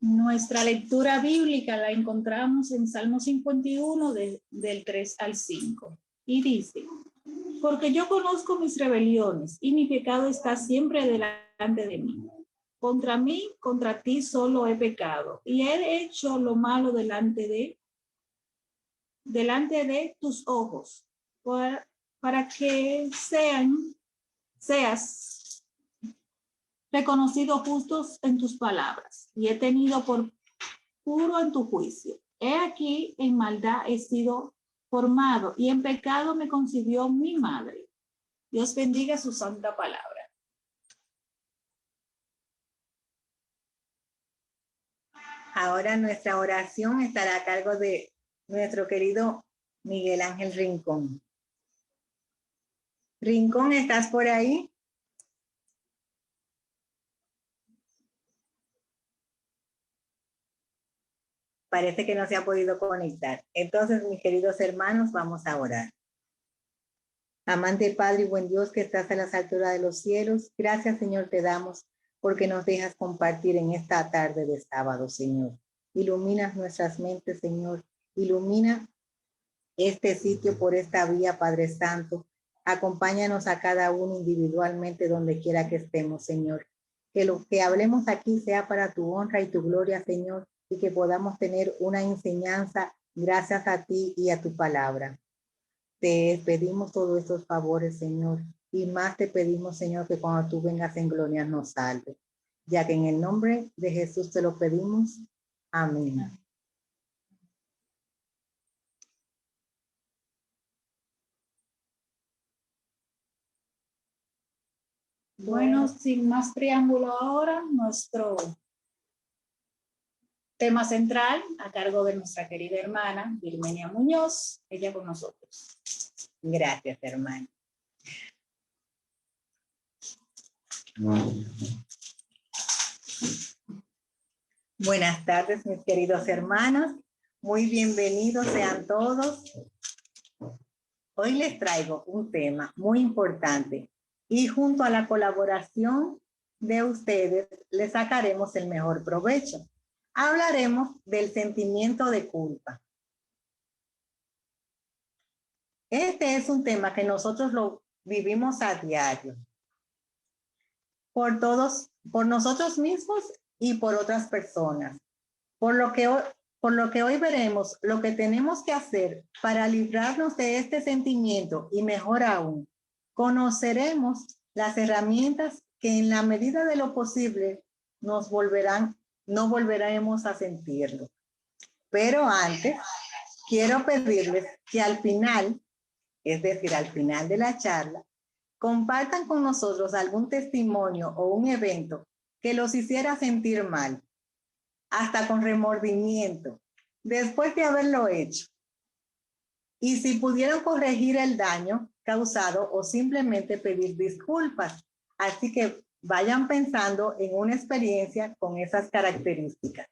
Nuestra lectura bíblica la encontramos en Salmo 51 del 3 al 5 y dice: porque yo conozco mis rebeliones y mi pecado está siempre delante de mí. Contra ti solo he pecado y he hecho lo malo delante de tus ojos, para que seas reconocido justos en tus palabras y he tenido por puro en tu juicio. He aquí, en maldad he sido formado y en pecado me concibió mi madre. Dios bendiga su santa palabra. Ahora nuestra oración estará a cargo de nuestro querido Miguel Ángel Rincón. Rincón, ¿estás por ahí? Parece que no se ha podido conectar. Entonces, mis queridos hermanos, vamos a orar. Amante Padre y buen Dios que estás a las alturas de los cielos, gracias, Señor, te damos porque nos dejas compartir en esta tarde de sábado, Señor. Ilumina nuestras mentes, Señor. Ilumina este sitio por esta vía, Padre Santo. Acompáñanos a cada uno individualmente donde quiera que estemos, Señor. Que lo que hablemos aquí sea para tu honra y tu gloria, Señor, y que podamos tener una enseñanza gracias a ti y a tu palabra. Te pedimos todos estos favores, Señor, y más te pedimos, Señor, que cuando tú vengas en gloria nos salve, ya que en el nombre de Jesús te lo pedimos. Amén. Bueno, sin más preámbulo ahora, nuestro tema central a cargo de nuestra querida hermana Virmenia Muñoz, ella con nosotros. Gracias, hermana. Buenas tardes, mis queridos hermanos. Muy bienvenidos sean todos. Hoy les traigo un tema muy importante y junto a la colaboración de ustedes les sacaremos el mejor provecho. Hablaremos del sentimiento de culpa. Este es un tema que nosotros lo vivimos a diario. Por nosotros mismos y por otras personas. Por lo que hoy veremos lo que tenemos que hacer para librarnos de este sentimiento y mejor aún, conoceremos las herramientas que en la medida de lo posible no volveremos a sentirlo. Pero antes, quiero pedirles que al final, es decir, al final de la charla, compartan con nosotros algún testimonio o un evento que los hiciera sentir mal, hasta con remordimiento, después de haberlo hecho. Y si pudieron corregir el daño causado o simplemente pedir disculpas. Así que vayan pensando en una experiencia con esas características.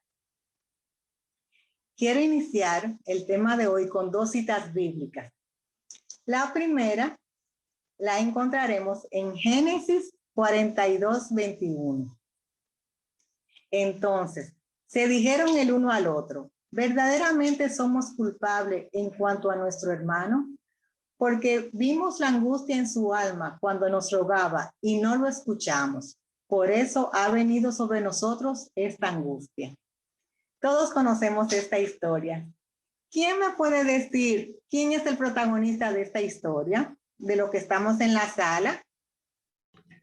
Quiero iniciar el tema de hoy con dos citas bíblicas. La primera la encontraremos en Génesis 42:21. Entonces, se dijeron el uno al otro: ¿verdaderamente somos culpables en cuanto a nuestro hermano? Porque vimos la angustia en su alma cuando nos rogaba y no lo escuchamos. Por eso ha venido sobre nosotros esta angustia. Todos conocemos esta historia. ¿Quién me puede decir quién es el protagonista de esta historia? De lo que estamos en la sala.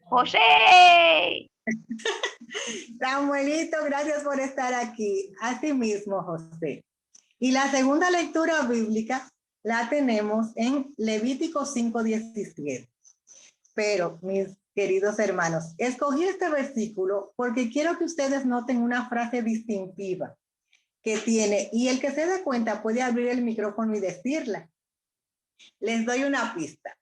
¡José! Samuelito, gracias por estar aquí. Así mismo, José. Y la segunda lectura bíblica la tenemos en Levítico 5:17. Pero, mis queridos hermanos, escogí este versículo porque quiero que ustedes noten una frase distintiva que tiene, y el que se dé cuenta puede abrir el micrófono y decirla. Les doy una pista.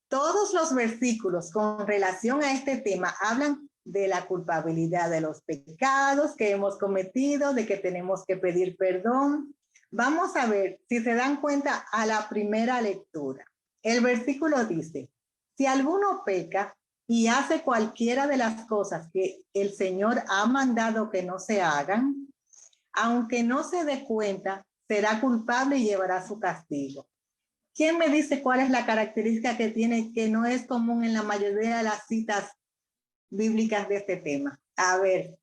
Todos los versículos con relación a este tema hablan de la culpabilidad de los pecados que hemos cometido, de que tenemos que pedir perdón. Vamos a ver si se dan cuenta a la primera lectura. El versículo dice: si alguno peca, y hace cualquiera de las cosas que el Señor ha mandado que no se hagan, aunque no se dé cuenta, será culpable y llevará su castigo. ¿Quién me dice cuál es la característica que tiene que no es común en la mayoría de las citas bíblicas de este tema? A ver.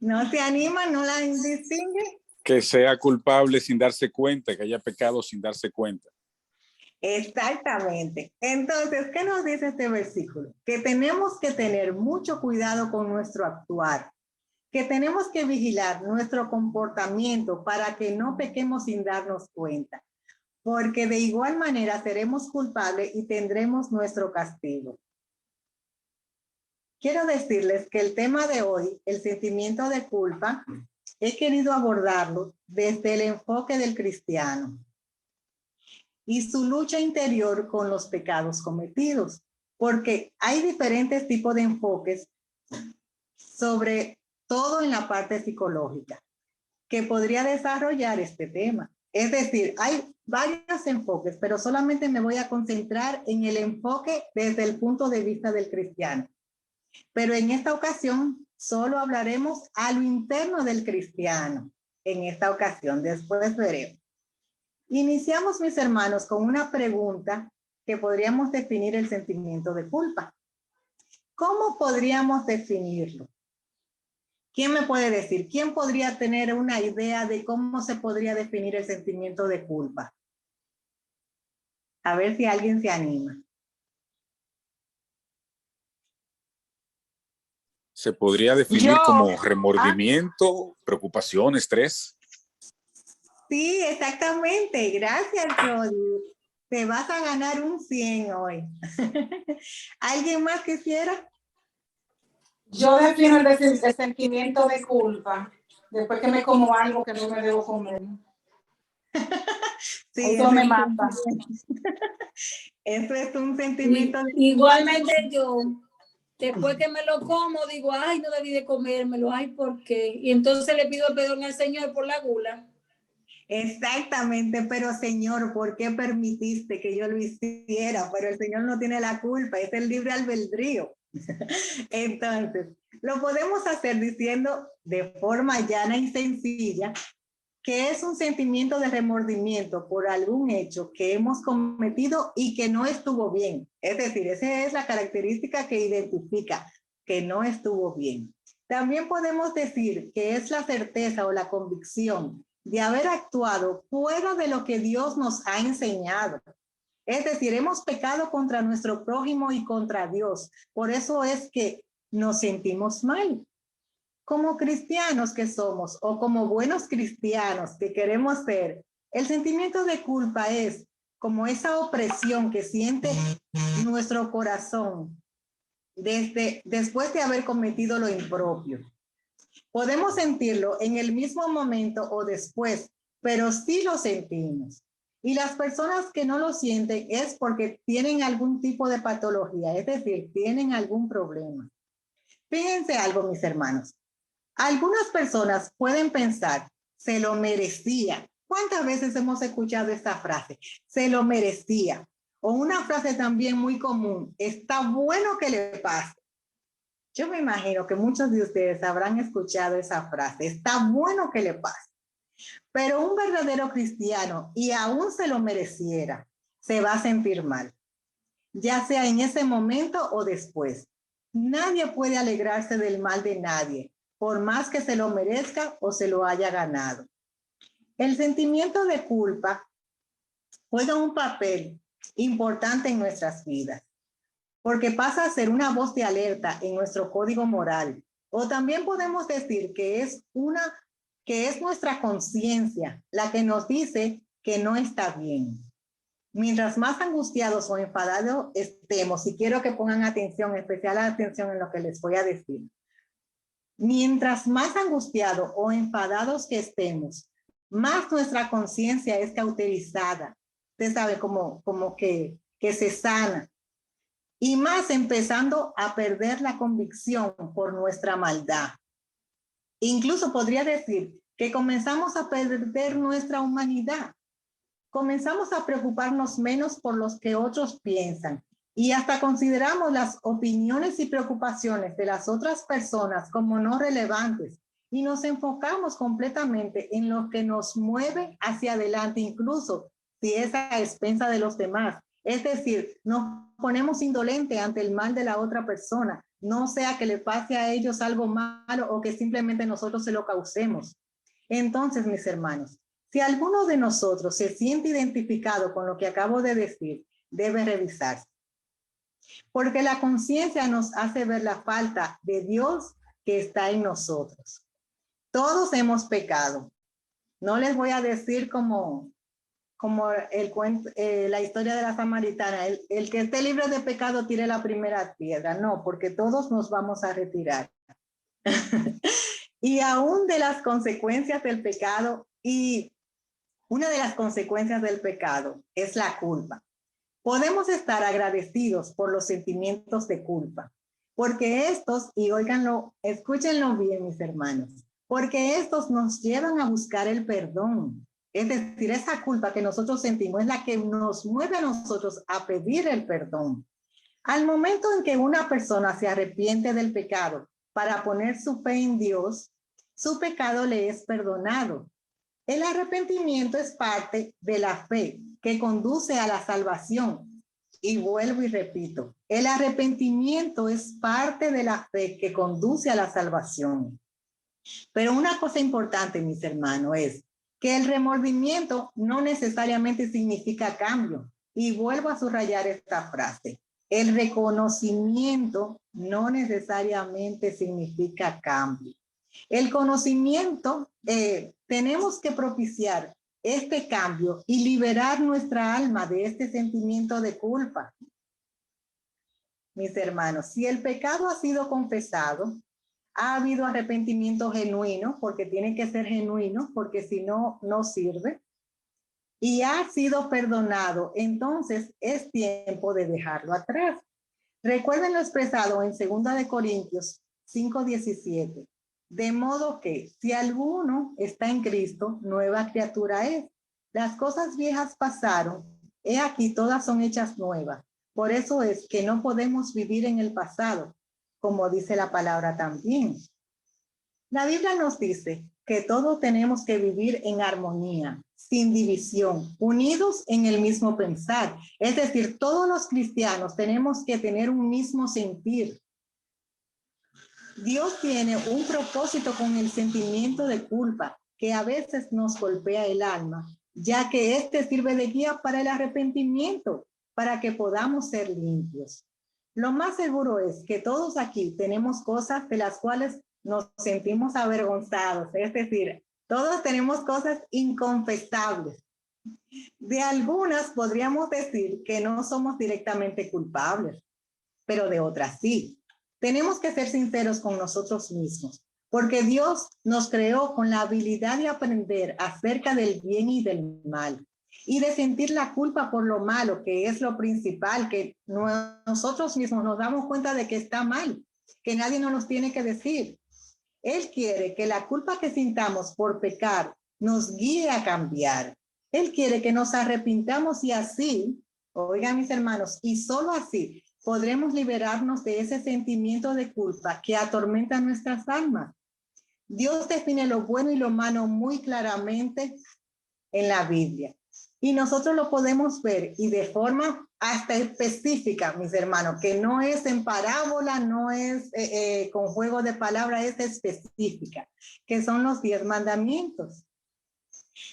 ¿No se anima? ¿No la distingue? Que sea culpable sin darse cuenta, que haya pecado sin darse cuenta. Exactamente. Entonces, ¿qué nos dice este versículo? Que tenemos que tener mucho cuidado con nuestro actuar, que tenemos que vigilar nuestro comportamiento para que no pequemos sin darnos cuenta, porque de igual manera seremos culpables y tendremos nuestro castigo. Quiero decirles que el tema de hoy, el sentimiento de culpa, he querido abordarlo desde el enfoque del cristiano y su lucha interior con los pecados cometidos, porque hay diferentes tipos de enfoques, sobre todo en la parte psicológica, que podría desarrollar este tema. Es decir, hay varios enfoques, pero solamente me voy a concentrar en el enfoque desde el punto de vista del cristiano. Pero en esta ocasión solo hablaremos a lo interno del cristiano. En esta ocasión, después veremos. Iniciamos, mis hermanos, con una pregunta que podríamos definir el sentimiento de culpa. ¿Cómo podríamos definirlo? ¿Quién me puede decir? ¿Quién podría tener una idea de cómo se podría definir el sentimiento de culpa? A ver si alguien se anima. Se podría definir como remordimiento, preocupación, estrés. Sí, exactamente. Gracias, Jody. Te vas a ganar un 100 hoy. ¿Alguien más quisiera? Yo defino el sentimiento de culpa después que me como algo que no me debo comer. Sí, eso me mata. Eso es un sentimiento de... Igualmente yo, después que me lo como, digo, ay, no debí de comérmelo, ay, ¿por qué? Y entonces le pido perdón al Señor por la gula. Exactamente, pero Señor, ¿por qué permitiste que yo lo hiciera? Pero el Señor no tiene la culpa, es el libre albedrío. Entonces, lo podemos hacer diciendo de forma llana y sencilla que es un sentimiento de remordimiento por algún hecho que hemos cometido y que no estuvo bien. Es decir, esa es la característica que identifica que no estuvo bien. También podemos decir que es la certeza o la convicción de haber actuado fuera de lo que Dios nos ha enseñado. Es decir, hemos pecado contra nuestro prójimo y contra Dios. Por eso es que nos sentimos mal. Como cristianos que somos o como buenos cristianos que queremos ser, el sentimiento de culpa es como esa opresión que siente nuestro corazón después de haber cometido lo impropio. Podemos sentirlo en el mismo momento o después, pero sí lo sentimos. Y las personas que no lo sienten es porque tienen algún tipo de patología, es decir, tienen algún problema. Fíjense algo, mis hermanos. Algunas personas pueden pensar, se lo merecía. ¿Cuántas veces hemos escuchado esta frase? Se lo merecía. O una frase también muy común, está bueno que le pase. Yo me imagino que muchos de ustedes habrán escuchado esa frase, está bueno que le pase. Pero un verdadero cristiano, y aún se lo mereciera, se va a sentir mal, ya sea en ese momento o después. Nadie puede alegrarse del mal de nadie, por más que se lo merezca o se lo haya ganado. El sentimiento de culpa juega un papel importante en nuestras vidas, porque pasa a ser una voz de alerta en nuestro código moral. O también podemos decir que es nuestra conciencia la que nos dice que no está bien. Mientras más angustiados o enfadados estemos, y quiero que pongan atención, especial atención en lo que les voy a decir. Mientras más angustiados o enfadados que estemos, más nuestra conciencia es cauterizada. Usted sabe, como que se sana. Y más empezando a perder la convicción por nuestra maldad. Incluso podría decir que comenzamos a perder nuestra humanidad. comenzamos a preocuparnos menos por lo que otros piensan y hasta consideramos las opiniones y preocupaciones de las otras personas como no relevantes y nos enfocamos completamente en lo que nos mueve hacia adelante, incluso si es a expensa de los demás. Es decir, nos ponemos indolentes ante el mal de la otra persona, no sea que le pase a ellos algo malo o que simplemente nosotros se lo causemos. Entonces, mis hermanos, si alguno de nosotros se siente identificado con lo que acabo de decir, debe revisarse. Porque la conciencia nos hace ver la falta de Dios que está en nosotros. Todos hemos pecado. No les voy a decir como el cuento, la historia de la samaritana, el que esté libre de pecado tire la primera piedra. No, porque todos nos vamos a retirar. Y aún de las consecuencias del pecado, y una de las consecuencias del pecado es la culpa. Podemos estar agradecidos por los sentimientos de culpa, porque estos, y óiganlo, escúchenlo bien, mis hermanos, porque estos nos llevan a buscar el perdón. Es decir, esa culpa que nosotros sentimos es la que nos mueve a nosotros a pedir el perdón. Al momento en que una persona se arrepiente del pecado para poner su fe en Dios, su pecado le es perdonado. El arrepentimiento es parte de la fe que conduce a la salvación. Y vuelvo y repito, el arrepentimiento es parte de la fe que conduce a la salvación. Pero una cosa importante, mis hermanos, es que el remordimiento no necesariamente significa cambio. Y vuelvo a subrayar esta frase. El reconocimiento no necesariamente significa cambio. El conocimiento, tenemos que propiciar este cambio y liberar nuestra alma de este sentimiento de culpa. Mis hermanos, si el pecado ha sido confesado, ha habido arrepentimiento genuino, porque tiene que ser genuino, porque si no, no sirve, y ha sido perdonado, entonces es tiempo de dejarlo atrás. Recuerden lo expresado en 2 Corintios 5:17. De modo que si alguno está en Cristo, nueva criatura es. Las cosas viejas pasaron, he aquí todas son hechas nuevas. Por eso es que no podemos vivir en el pasado, como dice la palabra también. La Biblia nos dice que todos tenemos que vivir en armonía, sin división, unidos en el mismo pensar. Es decir, todos los cristianos tenemos que tener un mismo sentir. Dios tiene un propósito con el sentimiento de culpa que a veces nos golpea el alma, ya que este sirve de guía para el arrepentimiento, para que podamos ser limpios. Lo más seguro es que todos aquí tenemos cosas de las cuales nos sentimos avergonzados, es decir, todos tenemos cosas inconfesables. De algunas podríamos decir que no somos directamente culpables, pero de otras sí. Tenemos que ser sinceros con nosotros mismos, porque Dios nos creó con la habilidad de aprender acerca del bien y del mal, y de sentir la culpa por lo malo, que es lo principal, que nosotros mismos nos damos cuenta de que está mal, que nadie nos tiene que decir. Él quiere que la culpa que sintamos por pecar nos guíe a cambiar. Él quiere que nos arrepintamos y así, oigan mis hermanos, y solo así podremos liberarnos de ese sentimiento de culpa que atormenta nuestras almas. Dios define lo bueno y lo malo muy claramente en la Biblia. Y nosotros lo podemos ver y de forma hasta específica, mis hermanos, que no es en parábola, no es con juego de palabras, es específica, que son los 10 mandamientos.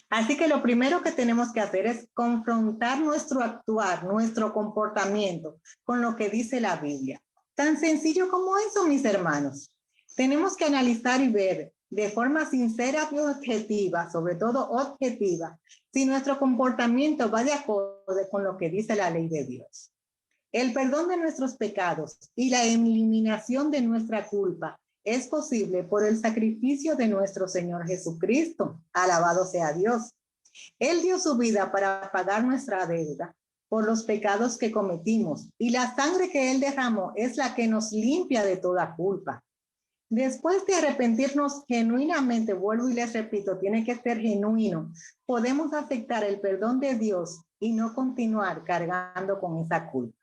Así que lo primero que tenemos que hacer es confrontar nuestro actuar, nuestro comportamiento con lo que dice la Biblia. Tan sencillo como eso, mis hermanos. Tenemos que analizar y ver de forma sincera y objetiva, sobre todo objetiva, si nuestro comportamiento va de acuerdo con lo que dice la ley de Dios. El perdón de nuestros pecados y la eliminación de nuestra culpa es posible por el sacrificio de nuestro Señor Jesucristo. Alabado sea Dios. Él dio su vida para pagar nuestra deuda por los pecados que cometimos, y la sangre que Él derramó es la que nos limpia de toda culpa. Después de arrepentirnos genuinamente, vuelvo y les repito, tiene que ser genuino, podemos aceptar el perdón de Dios y no continuar cargando con esa culpa.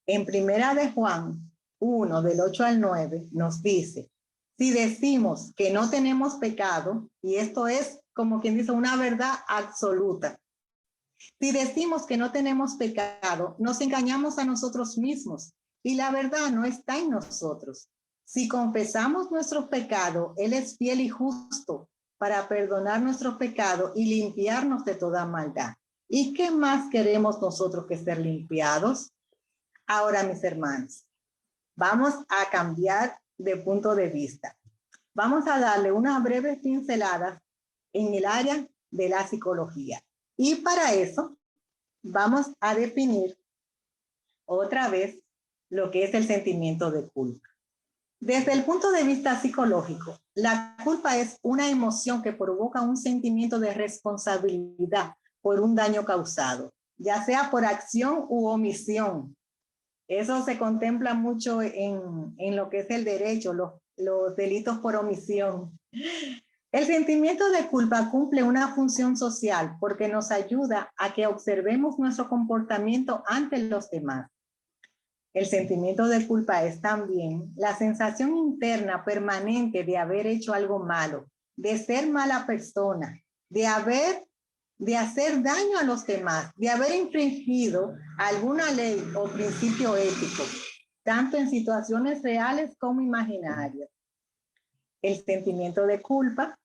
En Primera de Juan 1, del 8 al 9, nos dice, si decimos que no tenemos pecado, y esto es como quien dice una verdad absoluta, si decimos que no tenemos pecado, nos engañamos a nosotros mismos y la verdad no está en nosotros. Si confesamos nuestro pecado, Él es fiel y justo para perdonar nuestro pecado y limpiarnos de toda maldad. ¿Y qué más queremos nosotros que ser limpiados? Ahora, mis hermanos, vamos a cambiar de punto de vista. Vamos a darle una breve pincelada en el área de la psicología. Y para eso vamos a definir otra vez lo que es el sentimiento de culpa. Desde el punto de vista psicológico, la culpa es una emoción que provoca un sentimiento de responsabilidad por un daño causado, ya sea por acción u omisión. Eso se contempla mucho en lo que es el derecho, los delitos por omisión. El sentimiento de culpa cumple una función social porque nos ayuda a que observemos nuestro comportamiento ante los demás. El sentimiento de culpa es también la sensación interna permanente de haber hecho algo malo, de ser mala persona, de hacer daño a los demás, de haber infringido alguna ley o principio ético, tanto en situaciones reales como imaginarias. El sentimiento de culpa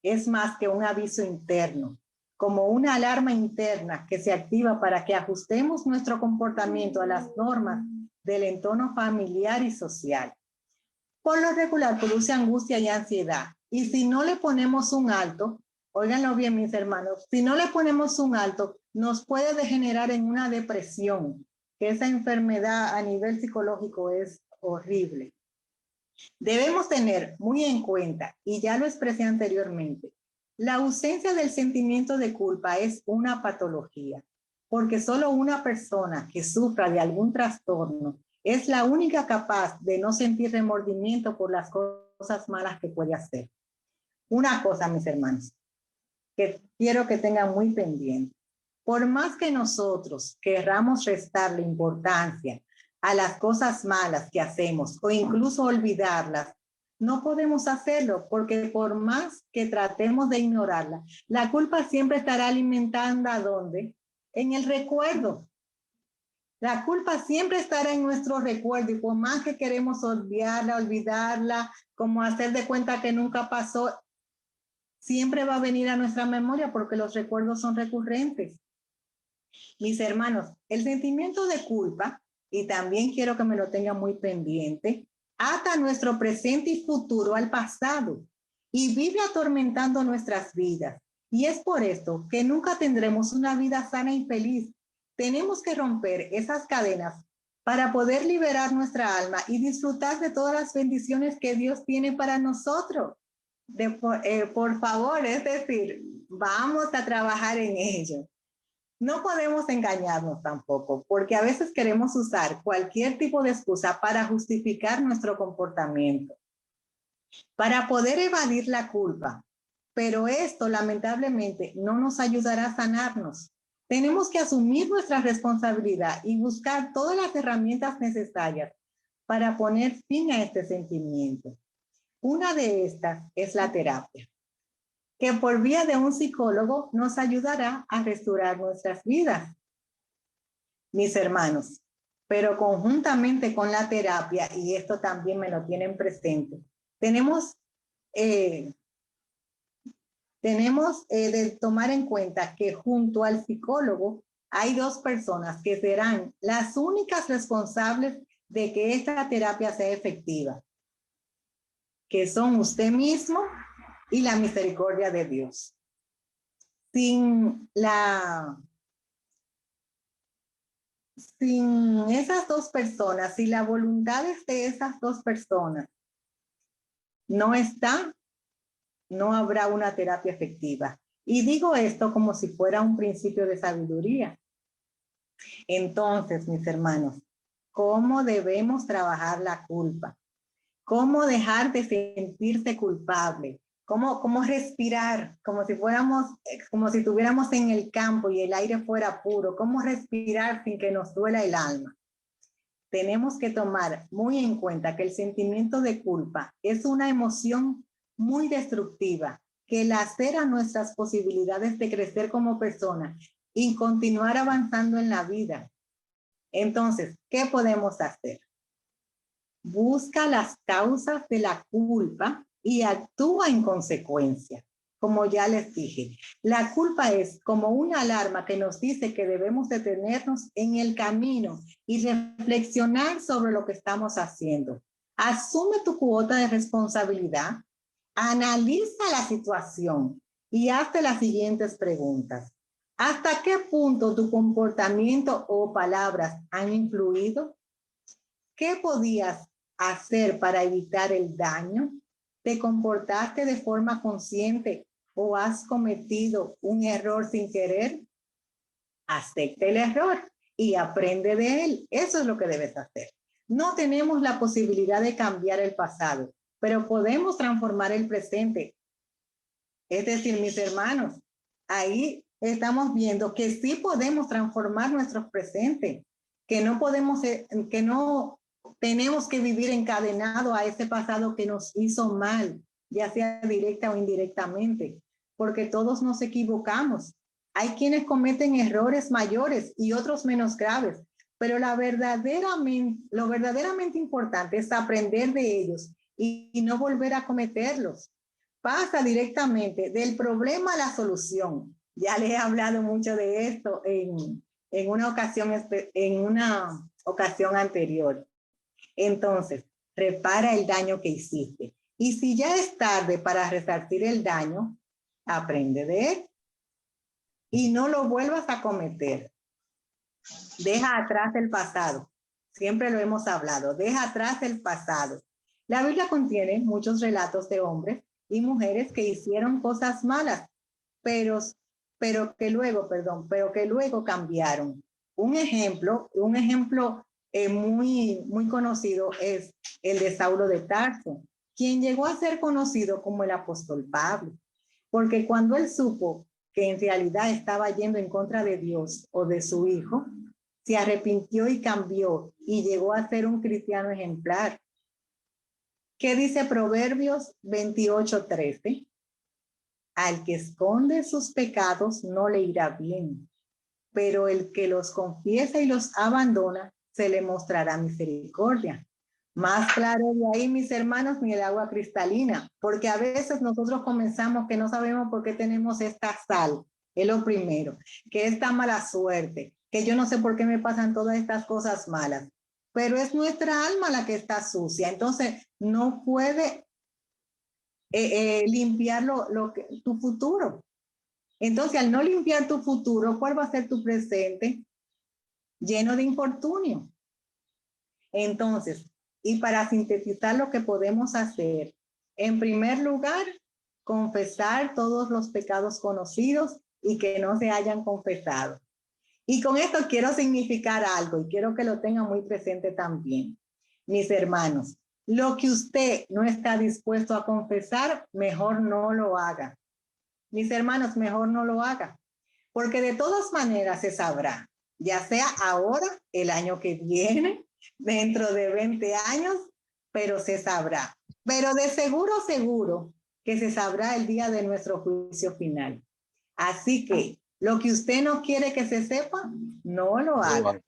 es más que un aviso interno, como una alarma interna que se activa para que ajustemos nuestro comportamiento a las normas del entorno familiar y social. Por lo regular produce angustia y ansiedad. Y si no le ponemos un alto, óiganlo bien mis hermanos, si no le ponemos un alto, nos puede degenerar en una depresión, que esa enfermedad a nivel psicológico es horrible. Debemos tener muy en cuenta, y ya lo expresé anteriormente, la ausencia del sentimiento de culpa es una patología, porque solo una persona que sufra de algún trastorno es la única capaz de no sentir remordimiento por las cosas malas que puede hacer. Una cosa, mis hermanos, que quiero que tengan muy pendiente. Por más que nosotros querramos restarle importancia a las cosas malas que hacemos o incluso olvidarlas, no podemos hacerlo porque por más que tratemos de ignorarla, la culpa siempre estará alimentando ¿a dónde? En el recuerdo. La culpa siempre estará en nuestro recuerdo y por más que queremos olvidarla, como hacer de cuenta que nunca pasó, siempre va a venir a nuestra memoria porque los recuerdos son recurrentes. Mis hermanos, el sentimiento de culpa, y también quiero que me lo tengan muy pendiente, ata nuestro presente y futuro al pasado y vive atormentando nuestras vidas. Y es por esto que nunca tendremos una vida sana y feliz. Tenemos que romper esas cadenas para poder liberar nuestra alma y disfrutar de todas las bendiciones que Dios tiene para nosotros. Por favor, es decir, vamos a trabajar en ello. No podemos engañarnos tampoco, porque a veces queremos usar cualquier tipo de excusa para justificar nuestro comportamiento, para poder evadir la culpa. Pero esto, lamentablemente, no nos ayudará a sanarnos. Tenemos que asumir nuestra responsabilidad y buscar todas las herramientas necesarias para poner fin a este sentimiento. Una de estas es la terapia, que por vía de un psicólogo nos ayudará a restaurar nuestras vidas. Mis hermanos, pero conjuntamente con la terapia, y esto también me lo tienen presente, tenemos de tomar en cuenta que junto al psicólogo hay dos personas que serán las únicas responsables de que esta terapia sea efectiva, que son usted mismo y la misericordia de Dios. Sin esas dos personas, si la voluntad de esas dos personas no está, no habrá una terapia efectiva. Y digo esto como si fuera un principio de sabiduría. Entonces, mis hermanos, ¿cómo debemos trabajar la culpa? cómo dejar de sentirse culpable, cómo respirar, como si estuviéramos en el campo y el aire fuera puro, cómo respirar sin que nos duela el alma. Tenemos que tomar muy en cuenta que el sentimiento de culpa es una emoción muy destructiva que lacera nuestras posibilidades de crecer como persona y continuar avanzando en la vida. Entonces, ¿qué podemos hacer? Busca las causas de la culpa y actúa en consecuencia. Como ya les dije, la culpa es como una alarma que nos dice que debemos detenernos en el camino y reflexionar sobre lo que estamos haciendo. Asume tu cuota de responsabilidad, analiza la situación y hazte las siguientes preguntas. ¿Hasta qué punto tu comportamiento o palabras han influido? ¿Qué podías hacer para evitar el daño? ¿Te comportaste de forma consciente o has cometido un error sin querer? Acepta el error y aprende de él. Eso es lo que debes hacer. No tenemos la posibilidad de cambiar el pasado, pero podemos transformar el presente. Es decir, mis hermanos, ahí estamos viendo que sí podemos transformar nuestro presente, que no tenemos que vivir encadenado a ese pasado que nos hizo mal, ya sea directa o indirectamente, porque todos nos equivocamos. Hay quienes cometen errores mayores y otros menos graves, pero lo verdaderamente importante es aprender de ellos y no volver a cometerlos. Pasa directamente del problema a la solución. Ya les he hablado mucho de esto en una ocasión anterior. Entonces, repara el daño que hiciste. Y si ya es tarde para resarcir el daño, aprende de él y no lo vuelvas a cometer. Deja atrás el pasado. Siempre lo hemos hablado. Deja atrás el pasado. La Biblia contiene muchos relatos de hombres y mujeres que hicieron cosas malas, pero que luego cambiaron. Un ejemplo muy conocido es el de Saulo de Tarso, quien llegó a ser conocido como el apóstol Pablo, porque cuando él supo que en realidad estaba yendo en contra de Dios o de su hijo, se arrepintió y cambió y llegó a ser un cristiano ejemplar. ¿Qué dice Proverbios 28:13? Al que esconde sus pecados no le irá bien, pero el que los confiesa y los abandona se le mostrará misericordia. Más claro de ahí, mis hermanos, ni el agua cristalina, porque a veces nosotros comenzamos que no sabemos por qué tenemos esta sal, es lo primero, que esta mala suerte, que yo no sé por qué me pasan todas estas cosas malas, pero es nuestra alma la que está sucia, entonces no puede limpiar tu futuro. Entonces, al no limpiar tu futuro, ¿cuál va a ser tu presente? Lleno de infortunio. Entonces, y para sintetizar lo que podemos hacer, en primer lugar, confesar todos los pecados conocidos y que no se hayan confesado. Y con esto quiero significar algo y quiero que lo tengan muy presente también. Mis hermanos, lo que usted no está dispuesto a confesar, mejor no lo haga. Mis hermanos, mejor no lo haga, porque de todas maneras se sabrá, ya sea ahora, el año que viene, dentro de 20 años, pero se sabrá. Pero de seguro que se sabrá el día de nuestro juicio final. Así que lo que usted no quiere que se sepa, no lo haga.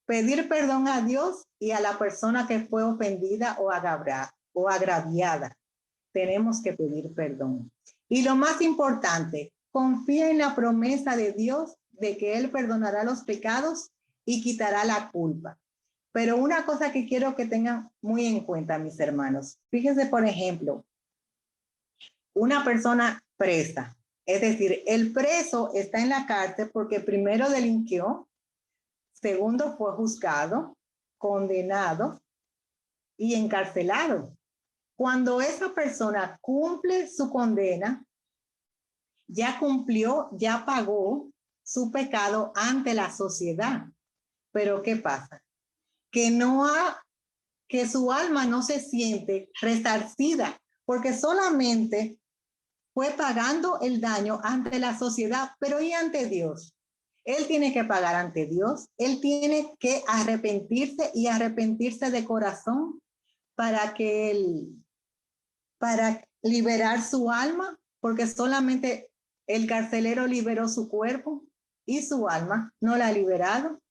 Pedir perdón a Dios y a la persona que fue ofendida o agraviada. Tenemos que pedir perdón. Y lo más importante, confía en la promesa de Dios de que Él perdonará los pecados y quitará la culpa. Pero una cosa que quiero que tengan muy en cuenta, mis hermanos. Fíjense, por ejemplo, una persona presa. Es decir, el preso está en la cárcel porque primero delinquió, segundo fue juzgado, condenado y encarcelado. Cuando esa persona cumple su condena, ya cumplió, ya pagó su pecado ante la sociedad. Pero ¿qué pasa? Que no ha que su alma no se siente resarcida, porque solamente fue pagando el daño ante la sociedad, pero ¿y ante Dios? Él tiene que pagar ante Dios, él tiene que arrepentirse y arrepentirse de corazón para liberar su alma, porque solamente el carcelero liberó su cuerpo y su alma no la ha liberado.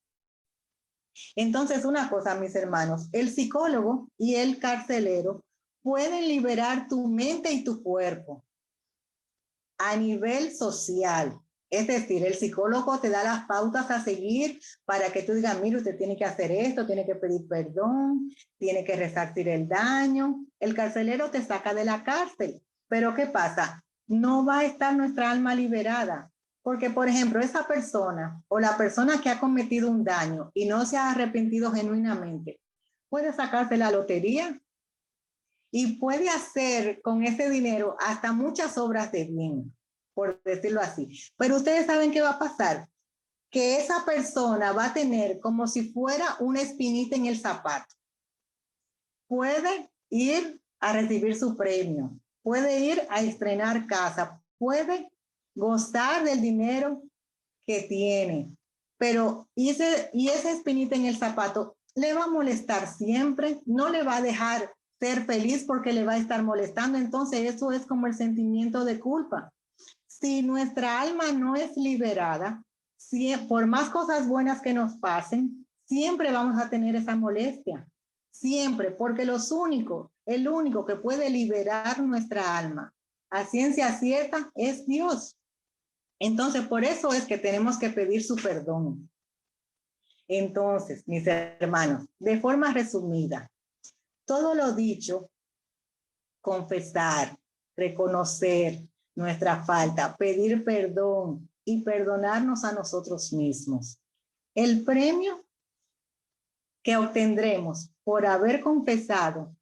Entonces, una cosa, mis hermanos, el psicólogo y el carcelero pueden liberar tu mente y tu cuerpo a nivel social. Es decir, el psicólogo te da las pautas a seguir para que tú digas, mire, usted tiene que hacer esto, tiene que pedir perdón, tiene que resarcir el daño. El carcelero te saca de la cárcel. Pero ¿qué pasa? No va a estar nuestra alma liberada. Porque, por ejemplo, esa persona o la persona que ha cometido un daño y no se ha arrepentido genuinamente, puede sacarse la lotería y puede hacer con ese dinero hasta muchas obras de bien, por decirlo así. Pero ustedes saben qué va a pasar, que esa persona va a tener como si fuera una espinita en el zapato. Puede ir a recibir su premio, puede ir a estrenar casa, puede gozar del dinero que tiene, pero y esa espinita en el zapato le va a molestar siempre, no le va a dejar ser feliz porque le va a estar molestando. Entonces eso es como el sentimiento de culpa. Si nuestra alma no es liberada, por más cosas buenas que nos pasen, siempre vamos a tener esa molestia, siempre, porque el único que puede liberar nuestra alma a ciencia cierta es Dios. Entonces, por eso es que tenemos que pedir su perdón. Entonces, mis hermanos, de forma resumida, todo lo dicho, confesar, reconocer nuestra falta, pedir perdón y perdonarnos a nosotros mismos. El premio que obtendremos por haber confesado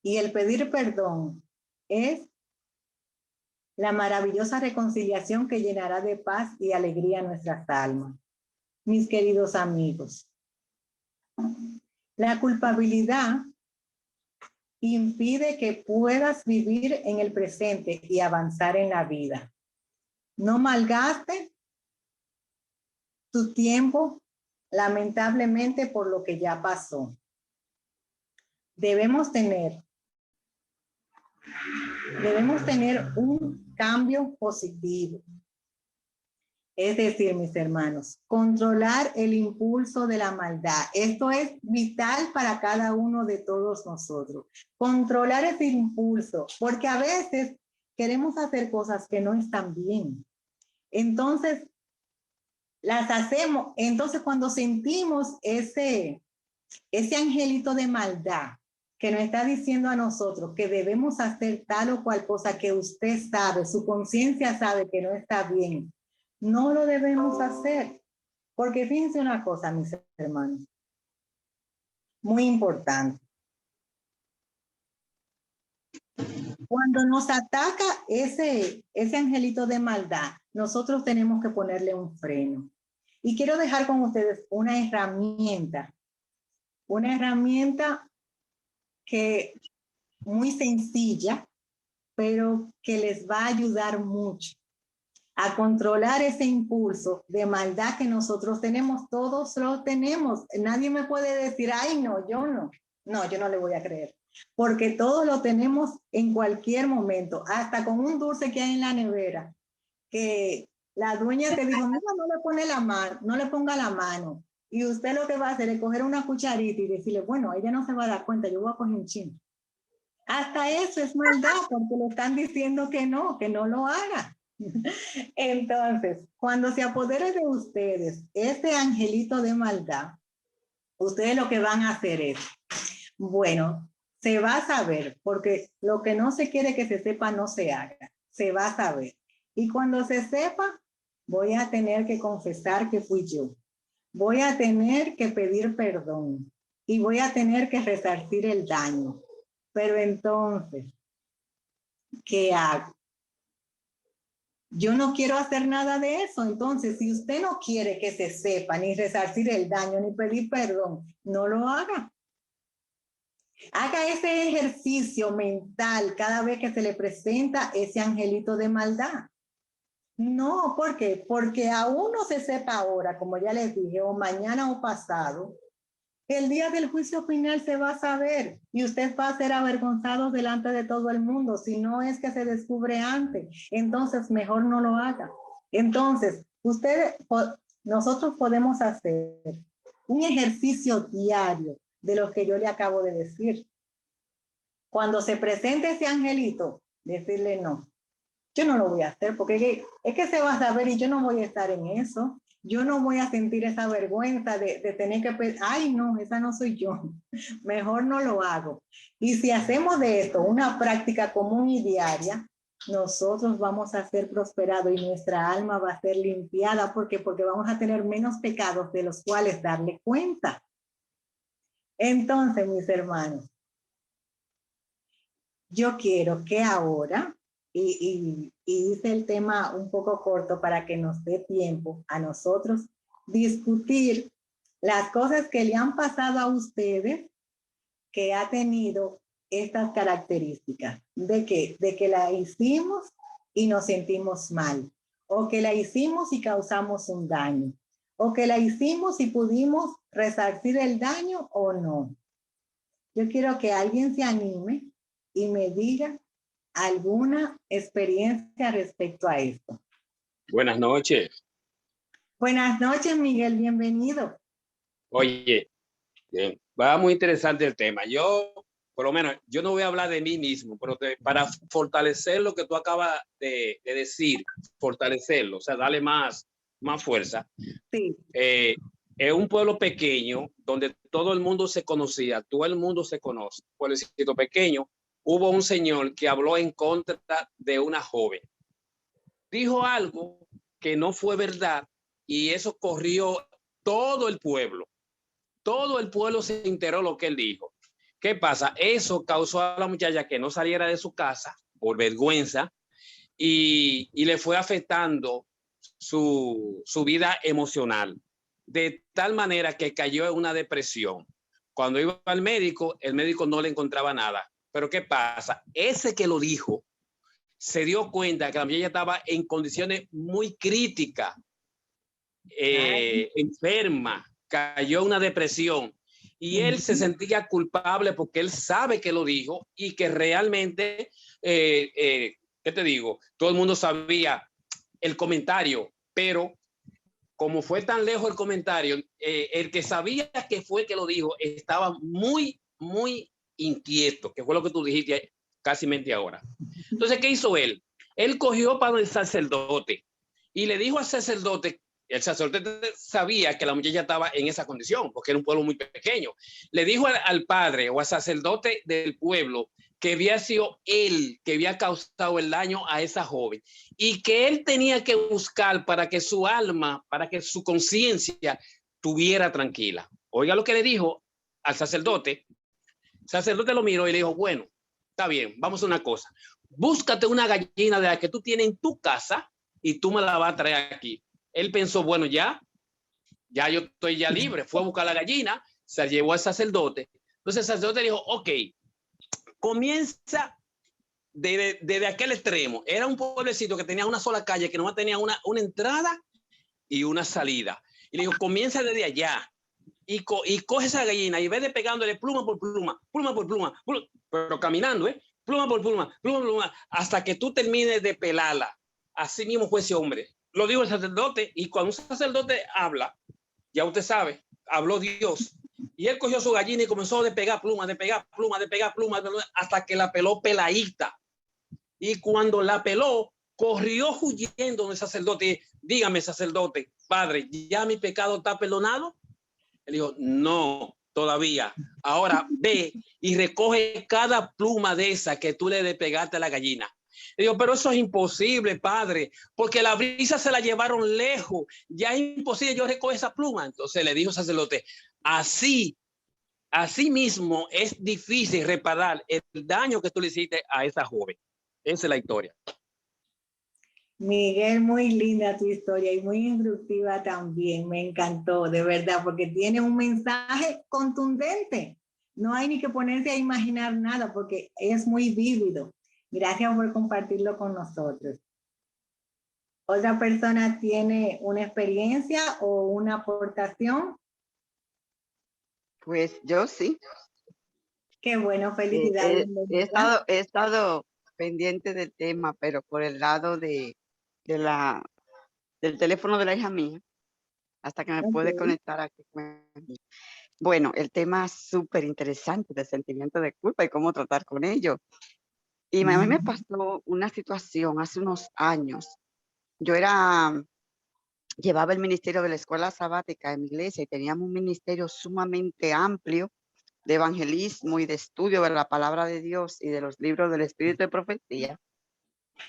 y el pedir perdón es la maravillosa reconciliación que llenará de paz y alegría nuestras almas. Mis queridos amigos, la culpabilidad impide que puedas vivir en el presente y avanzar en la vida. No malgaste tu tiempo, lamentablemente, por lo que ya pasó. Debemos tener un cambio positivo. Es decir, mis hermanos, controlar el impulso de la maldad. Esto es vital para cada uno de todos nosotros. Controlar ese impulso, porque a veces queremos hacer cosas que no están bien. Entonces, las hacemos. Entonces, cuando sentimos ese angelito de maldad que nos está diciendo a nosotros que debemos hacer tal o cual cosa que usted sabe, su conciencia sabe que no está bien, no lo debemos hacer. Porque fíjense una cosa, mis hermanos, muy importante. Cuando nos ataca ese angelito de maldad, nosotros tenemos que ponerle un freno. Y quiero dejar con ustedes una herramienta que muy sencilla, pero que les va a ayudar mucho a controlar ese impulso de maldad que nosotros tenemos. Todos lo tenemos. Nadie me puede decir, ay, no, yo no. No, yo no le voy a creer. Porque todos lo tenemos en cualquier momento, hasta con un dulce que hay en la nevera, que la dueña te dijo, mira, no le ponga la mano. Y usted lo que va a hacer es coger una cucharita y decirle, bueno, ella no se va a dar cuenta, yo voy a coger un chin. Hasta eso es maldad, porque le están diciendo que no lo haga. Entonces, cuando se apodere de ustedes este angelito de maldad, ustedes lo que van a hacer es, bueno, se va a saber, porque lo que no se quiere que se sepa no se haga, se va a saber. Y cuando se sepa, voy a tener que confesar que fui yo. Voy a tener que pedir perdón y voy a tener que resarcir el daño. Pero entonces, ¿qué hago? Yo no quiero hacer nada de eso. Entonces, si usted no quiere que se sepa, ni resarcir el daño, ni pedir perdón, no lo haga. Haga ese ejercicio mental cada vez que se le presenta ese angelito de maldad. No, ¿por qué? Porque aún no se sepa ahora, como ya les dije, o mañana o pasado, el día del juicio final se va a saber y usted va a ser avergonzado delante de todo el mundo. Si no es que se descubre antes, entonces mejor no lo haga. Entonces, nosotros podemos hacer un ejercicio diario de lo que yo le acabo de decir. Cuando se presente ese angelito, decirle no. Yo no lo voy a hacer porque es que se va a saber y yo no voy a estar en eso. Yo no voy a sentir esa vergüenza de tener que, ay no, esa no soy yo. Mejor no lo hago. Y si hacemos de esto una práctica común y diaria, nosotros vamos a ser prosperados y nuestra alma va a ser limpiada porque vamos a tener menos pecados de los cuales darle cuenta. Entonces, mis hermanos, yo quiero que ahora, y hice el tema un poco corto para que nos dé tiempo a nosotros discutir las cosas que le han pasado a ustedes que ha tenido estas características. ¿De qué? De que la hicimos y nos sentimos mal, o que la hicimos y causamos un daño, o que la hicimos y pudimos resarcir el daño o no. Yo quiero que alguien se anime y me diga alguna experiencia respecto a esto. Buenas noches. Buenas noches, Miguel, bienvenido. Oye, va muy interesante el tema. Yo, por lo menos, yo no voy a hablar de mí mismo, pero para fortalecer lo que tú acabas de decir, fortalecerlo, o sea, darle más fuerza. Sí. Es un pueblo pequeño donde todo el mundo se conocía, todo el mundo se conoce. Pueblecito pequeño. Hubo un señor que habló en contra de una joven. Dijo algo que no fue verdad y eso corrió todo el pueblo. Todo el pueblo se enteró lo que él dijo. ¿Qué pasa? Eso causó a la muchacha que no saliera de su casa por vergüenza y le fue afectando su vida emocional. De tal manera que cayó en una depresión. Cuando iba al médico, el médico no le encontraba nada. Pero ¿qué pasa? Ese que lo dijo se dio cuenta que la muchacha estaba en condiciones muy críticas, enferma, cayó en una depresión y él se sentía culpable porque él sabe que lo dijo y que realmente, ¿qué te digo? Todo el mundo sabía el comentario, pero como fue tan lejos el comentario, el que sabía que fue que lo dijo estaba muy inquieto, que fue lo que tú dijiste casi ahora. Entonces, ¿qué hizo él? Él cogió para el sacerdote y le dijo al sacerdote, el sacerdote sabía que la muchacha estaba en esa condición, porque era un pueblo muy pequeño. Le dijo al padre o al sacerdote del pueblo que había sido él que había causado el daño a esa joven y que él tenía que buscar para que su alma, para que su conciencia estuviera tranquila. Oiga lo que le dijo al sacerdote. El sacerdote lo miró y le dijo, bueno, está bien, vamos a una cosa. Búscate una gallina de la que tú tienes en tu casa y tú me la vas a traer aquí. Él pensó, bueno, ya yo estoy ya libre. Fue a buscar la gallina, se llevó al sacerdote. Entonces el sacerdote dijo, ok, comienza desde aquel extremo. Era un pueblecito que tenía una sola calle, que nomás tenía una entrada y una salida. Y le dijo, comienza desde allá. Y coge esa gallina y ve de pegándole pluma por pluma, pero caminando, pluma por pluma, hasta que tú termines de pelarla. Así mismo fue ese hombre. Lo dijo el sacerdote, y cuando un sacerdote habla, ya usted sabe, habló Dios. Y él cogió su gallina y comenzó a despegar plumas, hasta que la peló peladita. Y cuando la peló, corrió huyendo del sacerdote. Dígame, sacerdote, padre, ¿ya mi pecado está perdonado? Él dijo, no, todavía. Ahora ve y recoge cada pluma de esa que tú le despegaste a la gallina. Le digo, pero eso es imposible, padre, porque la brisa se la llevaron lejos. Ya es imposible yo recoger esa pluma. Entonces le dijo el sacerdote, así mismo es difícil reparar el daño que tú le hiciste a esa joven. Esa es la historia. Miguel, muy linda tu historia y muy instructiva también. Me encantó, de verdad, porque tiene un mensaje contundente. No hay ni que ponerse a imaginar nada porque es muy vívido. Gracias por compartirlo con nosotros. ¿Otra persona tiene una experiencia o una aportación? Pues yo sí. Qué bueno, felicidades. He estado pendiente del tema, pero por el lado del teléfono de la hija mía, hasta que me puede Ok. conectar aquí. Bueno, el tema es súper interesante del sentimiento de culpa y cómo tratar con ello. Y a mí me pasó una situación hace unos años. Yo llevaba el ministerio de la escuela sabática en mi iglesia y teníamos un ministerio sumamente amplio de evangelismo y de estudio de la palabra de Dios y de los libros del Espíritu de Profecía.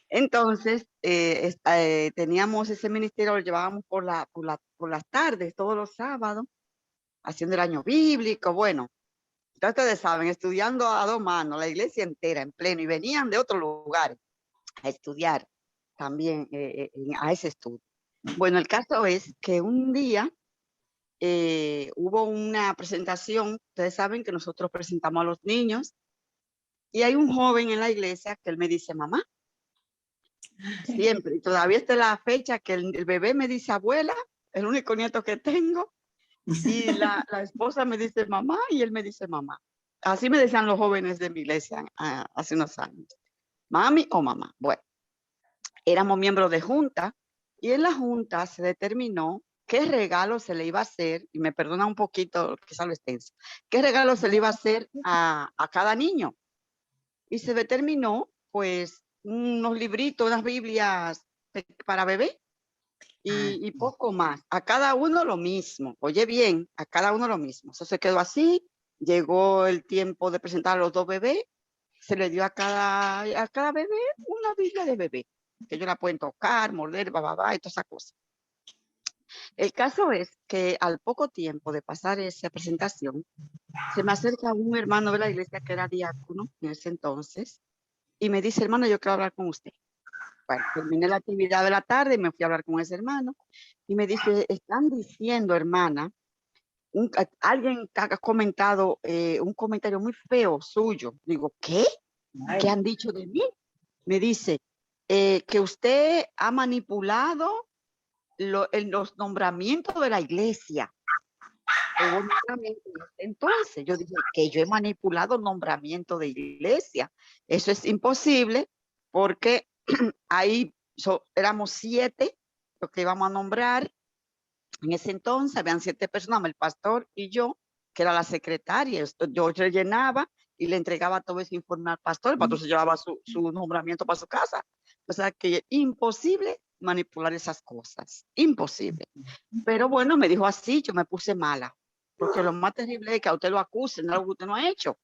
Entonces, teníamos ese ministerio, lo llevábamos por las tardes, todos los sábados, haciendo el año bíblico. Bueno, ya ustedes saben, estudiando a dos manos, la iglesia entera en pleno, y venían de otros lugares a estudiar también a ese estudio. Bueno, el caso es que un día hubo una presentación. Ustedes saben que nosotros presentamos a los niños y hay un joven en la iglesia que él me dice mamá, siempre, y todavía está la fecha que el bebé me dice abuela, el único nieto que tengo, y la esposa me dice mamá y él me dice mamá. Así me decían los jóvenes de mi iglesia hace unos años, mami o mamá. Bueno, éramos miembros de junta y en la junta se determinó qué regalo se le iba a hacer, y me perdona un poquito que sea lo extenso, qué regalo se le iba a hacer a cada niño. Y se determinó, pues, unos libritos, unas Biblias para bebé y poco más. A cada uno lo mismo. Oye bien, a cada uno lo mismo. Eso se quedó así. Llegó el tiempo de presentar a los dos bebés. Se le dio a cada bebé una Biblia de bebé, que ellos la pueden tocar, morder, babá, y todas esas cosas. El caso es que al poco tiempo de pasar esa presentación, se me acerca un hermano de la iglesia que era diácono en ese entonces y me dice, hermano, yo quiero hablar con usted. Bueno, terminé la actividad de la tarde y me fui a hablar con ese hermano y me dice, están diciendo, hermana, alguien ha comentado un comentario muy feo suyo. Digo, ¿qué? ¿Qué han dicho de mí? Me dice, que usted ha manipulado los nombramientos de la iglesia. Entonces yo dije que yo he manipulado nombramiento de iglesia. Eso es imposible porque ahí éramos 7 los que íbamos a nombrar. En ese entonces habían 7 personas, el pastor y yo, que era la secretaria. Yo rellenaba y le entregaba todo ese informe al pastor. El pastor se llevaba su nombramiento para su casa. O sea que imposible manipular esas cosas. Imposible. Pero bueno, me dijo así, yo me puse mala. Porque lo más terrible es que a usted lo acusen de algo que usted no ha hecho.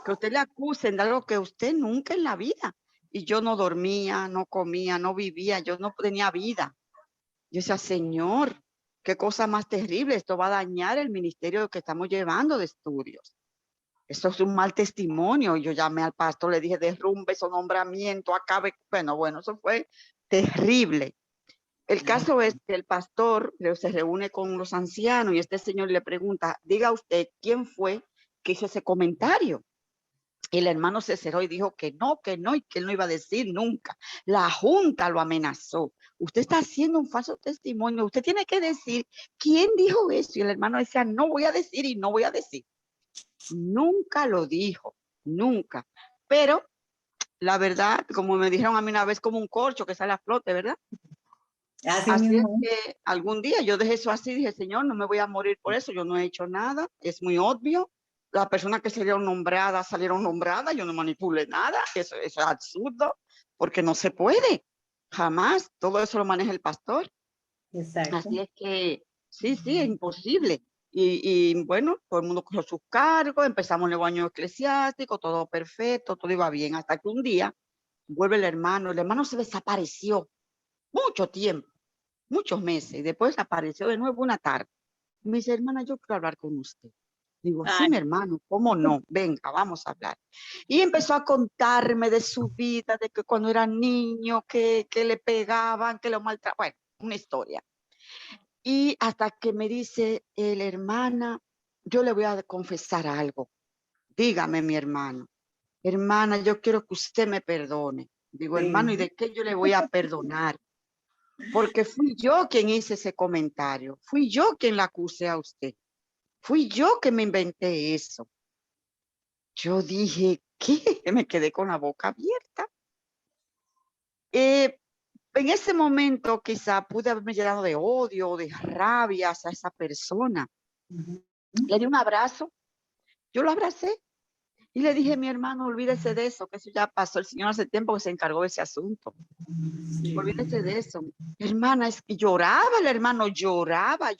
Que a usted le acusen de algo que usted nunca en la vida. Y yo no dormía, no comía, no vivía, yo no tenía vida. Yo decía, Señor, qué cosa más terrible. Esto va a dañar el ministerio que estamos llevando de estudios. Esto es un mal testimonio. Yo llamé al pastor, le dije, derrumbe esos nombramientos, acabe. Bueno, eso fue terrible. El caso es que el pastor se reúne con los ancianos y este señor le pregunta, diga usted, ¿quién fue que hizo ese comentario? Y el hermano se cerró y dijo que no, y que él no iba a decir nunca. La junta lo amenazó. Usted está haciendo un falso testimonio. Usted tiene que decir quién dijo eso. Y el hermano decía, no voy a decir y no voy a decir. Nunca lo dijo, nunca. Pero la verdad, como me dijeron a mí una vez, como un corcho que sale a flote, ¿verdad? Así es que algún día yo dejé eso así, dije, Señor, no me voy a morir por eso, yo no he hecho nada, es muy obvio. Las personas que salieron nombradas, yo no manipulé nada, eso es absurdo, porque no se puede, jamás, todo eso lo maneja el pastor. Exacto. Así es que, sí, es imposible. Y bueno, todo el mundo cogió sus cargos, empezamos el año eclesiástico, todo perfecto, todo iba bien, hasta que un día vuelve el hermano se desapareció mucho tiempo, muchos meses, y después apareció de nuevo una tarde. Me dice, hermana, yo quiero hablar con usted. Digo, sí, mi hermano, ¿cómo no? Venga, vamos a hablar. Y empezó a contarme de su vida, de que cuando era niño, que le pegaban, que lo maltrataban, bueno, una historia. Y hasta que me dice, la hermana, yo le voy a confesar algo. dígame, mi hermano. Hermana, yo quiero que usted me perdone. Digo, Sí. hermano, ¿y de qué yo le voy a perdonar? Porque fui yo quien hice ese comentario. Fui yo quien la acusé a usted. Fui yo que me inventé eso. Yo dije, ¿qué? Me quedé con la boca abierta. En ese momento quizá pude haberme llenado de odio, de rabia hacia esa persona. Le di un abrazo. Yo lo abracé y le dije, mi hermano, olvídese de eso, que eso ya pasó. El Señor hace tiempo que se encargó de ese asunto. Olvídese de eso. Hermana, es que lloraba el hermano, lloraba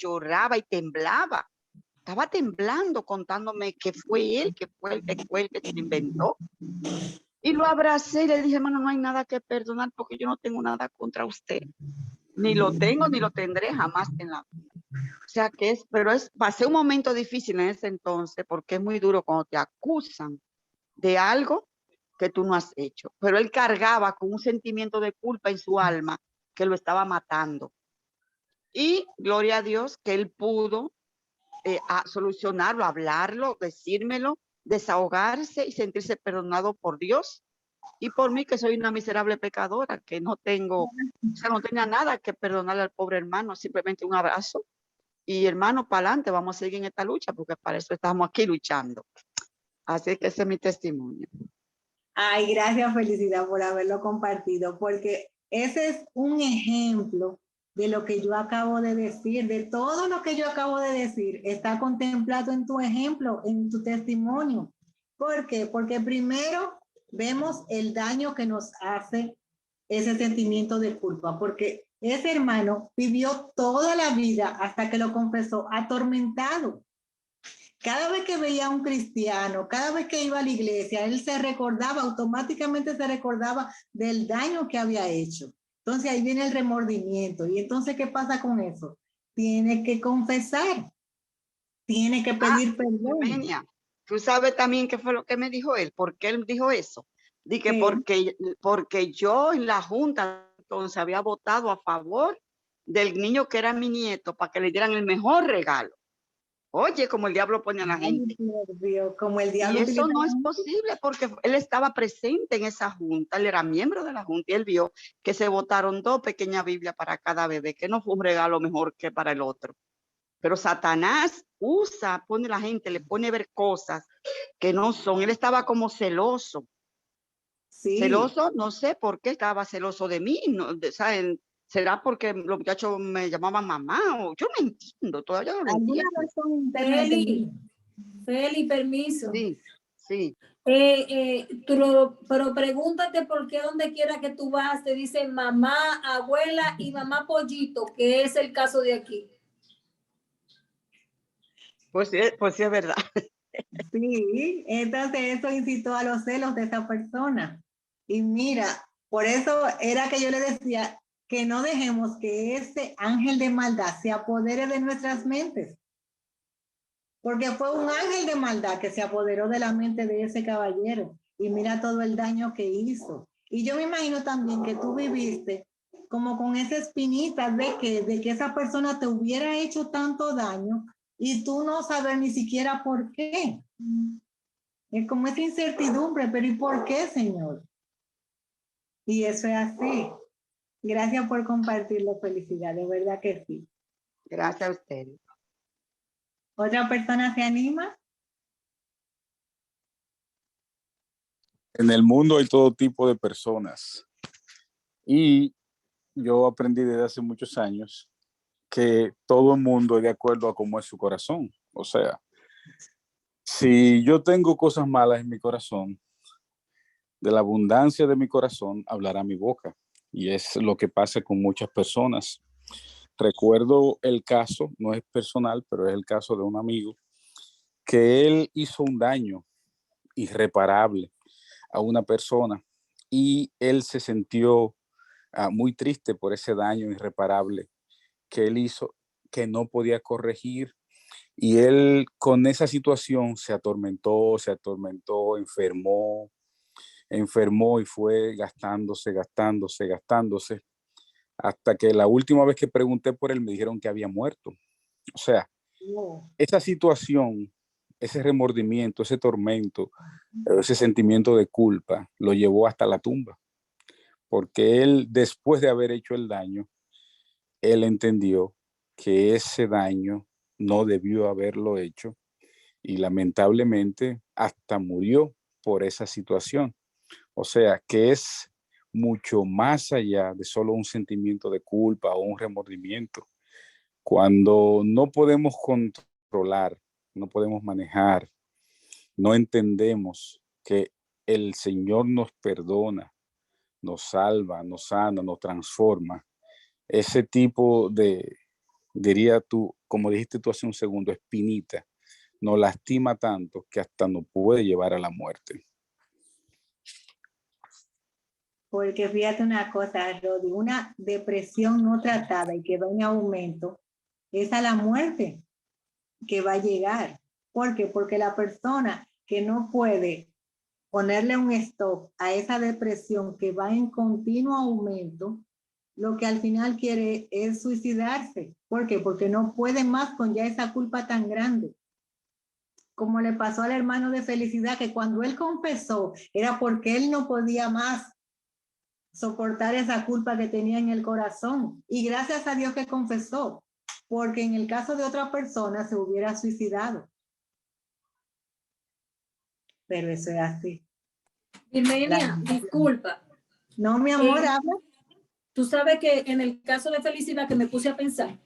y temblaba. Estaba temblando contándome que fue él, que fue el que se inventó. Y lo abracé y le dije, hermano, no hay nada que perdonar porque yo no tengo nada contra usted. Ni lo tengo, ni lo tendré jamás en la vida. O sea que pasé un momento difícil en ese entonces porque es muy duro cuando te acusan de algo que tú no has hecho. Pero él cargaba con un sentimiento de culpa en su alma que lo estaba matando. Y gloria a Dios que él pudo solucionarlo, hablarlo, decírmelo, desahogarse y sentirse perdonado por Dios y por mí, que soy una miserable pecadora, que no tengo, o sea, no tenía nada que perdonarle al pobre hermano, simplemente un abrazo. Y hermano, para adelante, vamos a seguir en esta lucha, porque para eso estamos aquí luchando. Así que ese es mi testimonio. Ay, gracias, Felicidad, por haberlo compartido, porque ese es un ejemplo de lo que yo acabo de decir, de todo lo que yo acabo de decir, está contemplado en tu ejemplo, en tu testimonio. ¿Por qué? Porque primero vemos el daño que nos hace ese sentimiento de culpa, porque ese hermano vivió toda la vida hasta que lo confesó atormentado. Cada vez que veía a un cristiano, cada vez que iba a la iglesia, él se recordaba, automáticamente se recordaba del daño que había hecho. Entonces ahí viene el remordimiento. ¿Y entonces qué pasa con eso? Tiene que confesar, tiene que pedir perdón. Eugenia, tú sabes también qué fue lo que me dijo él. ¿Por qué él dijo eso? Dije, porque yo en la junta entonces había votado a favor del niño que era mi nieto para que le dieran el mejor regalo. Oye, como el diablo pone a la gente. Dios, como el diablo. Y eso no es posible porque él estaba presente en esa junta, él era miembro de la junta y él vio que se votaron 2 pequeñas Biblias para cada bebé, que no fue un regalo mejor que para el otro. Pero Satanás pone a la gente, le pone a ver cosas que no son. Él estaba como celoso. Sí. Celoso, no sé por qué estaba celoso de mí, no, ¿saben? ¿Será porque los muchachos me llamaban mamá? O yo no entiendo, todavía no lo entiendo. Feli, permiso. Sí, sí. Pero pregúntate por qué donde quiera que tú vas te dicen mamá, abuela y mamá pollito, que es el caso de aquí. Pues sí es verdad. Sí, entonces eso incitó a los celos de esa persona. Y mira, por eso era que yo le decía que no dejemos que ese ángel de maldad se apodere de nuestras mentes. Porque fue un ángel de maldad que se apoderó de la mente de ese caballero. Y mira todo el daño que hizo. Y yo me imagino también que tú viviste como con esa espinita de que esa persona te hubiera hecho tanto daño y tú no saber ni siquiera por qué. Es como esa incertidumbre, pero ¿y por qué, Señor? Y eso es así. Gracias por compartirlo, Felicidad, de verdad que sí. Gracias a usted. ¿Otra persona se anima? En el mundo hay todo tipo de personas y yo aprendí desde hace muchos años que todo el mundo es de acuerdo a cómo es su corazón. O sea, si yo tengo cosas malas en mi corazón, de la abundancia de mi corazón hablará mi boca. Y es lo que pasa con muchas personas. Recuerdo el caso, no es personal, pero es el caso de un amigo, que él hizo un daño irreparable a una persona y él se sintió muy triste por ese daño irreparable que él hizo, que no podía corregir. Y él con esa situación se atormentó, enfermó y fue gastándose, hasta que la última vez que pregunté por él me dijeron que había muerto. O sea, esa situación ese remordimiento, ese tormento, ese sentimiento de culpa lo llevó hasta la tumba, porque él, después de haber hecho el daño, él entendió que ese daño no debió haberlo hecho y lamentablemente hasta murió por esa situación. O sea, que es mucho más allá de solo un sentimiento de culpa o un remordimiento. Cuando no podemos controlar, no podemos manejar, no entendemos que el Señor nos perdona, nos salva, nos sana, nos transforma. Ese tipo de, diría tú, como dijiste tú hace un segundo, espinita, nos lastima tanto que hasta nos puede llevar a la muerte. Porque fíjate una cosa, Rodi, una depresión no tratada y que va en aumento, es a la muerte que va a llegar. ¿Por qué? Porque la persona que no puede ponerle un stop a esa depresión que va en continuo aumento, lo que al final quiere es suicidarse. ¿Por qué? Porque no puede más con ya esa culpa tan grande. Como le pasó al hermano de Felicidad, que cuando él confesó era porque él no podía más soportar esa culpa que tenía en el corazón. Y gracias a Dios que confesó, porque en el caso de otra persona se hubiera suicidado. Pero eso es así. Irmenia, disculpa. No, mi amor, habla. Tú sabes que en el caso de Felicidad, que me puse a pensar,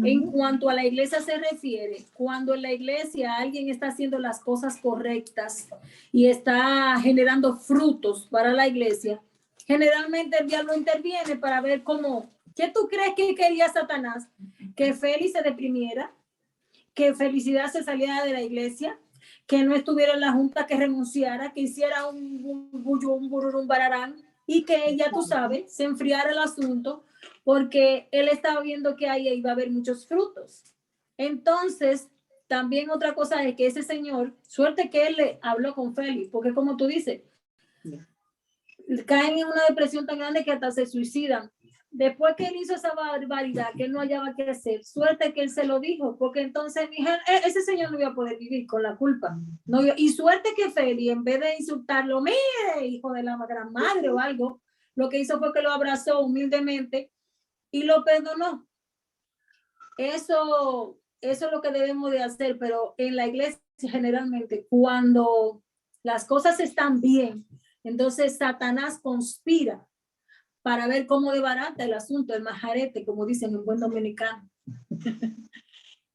en cuanto a la iglesia se refiere, cuando en la iglesia alguien está haciendo las cosas correctas y está generando frutos para la iglesia, generalmente el diablo interviene para ver cómo, ¿qué tú crees que quería Satanás? Que Félix se deprimiera, que Felicidad se saliera de la iglesia, que no estuviera en la junta, que renunciara, que hiciera un bururum bararán, y que ya tú sabes, se enfriara el asunto, porque él estaba viendo que ahí iba a haber muchos frutos. Entonces, también otra cosa es que ese señor, suerte que él le habló con Félix, porque como tú dices, caen en una depresión tan grande que hasta se suicidan. Después que él hizo esa barbaridad, que él no hallaba qué hacer, suerte que él se lo dijo, porque entonces ese señor no iba a poder vivir con la culpa. No iba, y suerte que Félix, en vez de insultarlo, mire, hijo de la gran madre o algo, lo que hizo fue que lo abrazó humildemente y lo perdonó. Eso es lo que debemos de hacer, pero en la iglesia generalmente cuando las cosas están bien, entonces Satanás conspira para ver cómo desbarata el asunto, el majarete, como dicen en buen dominicano.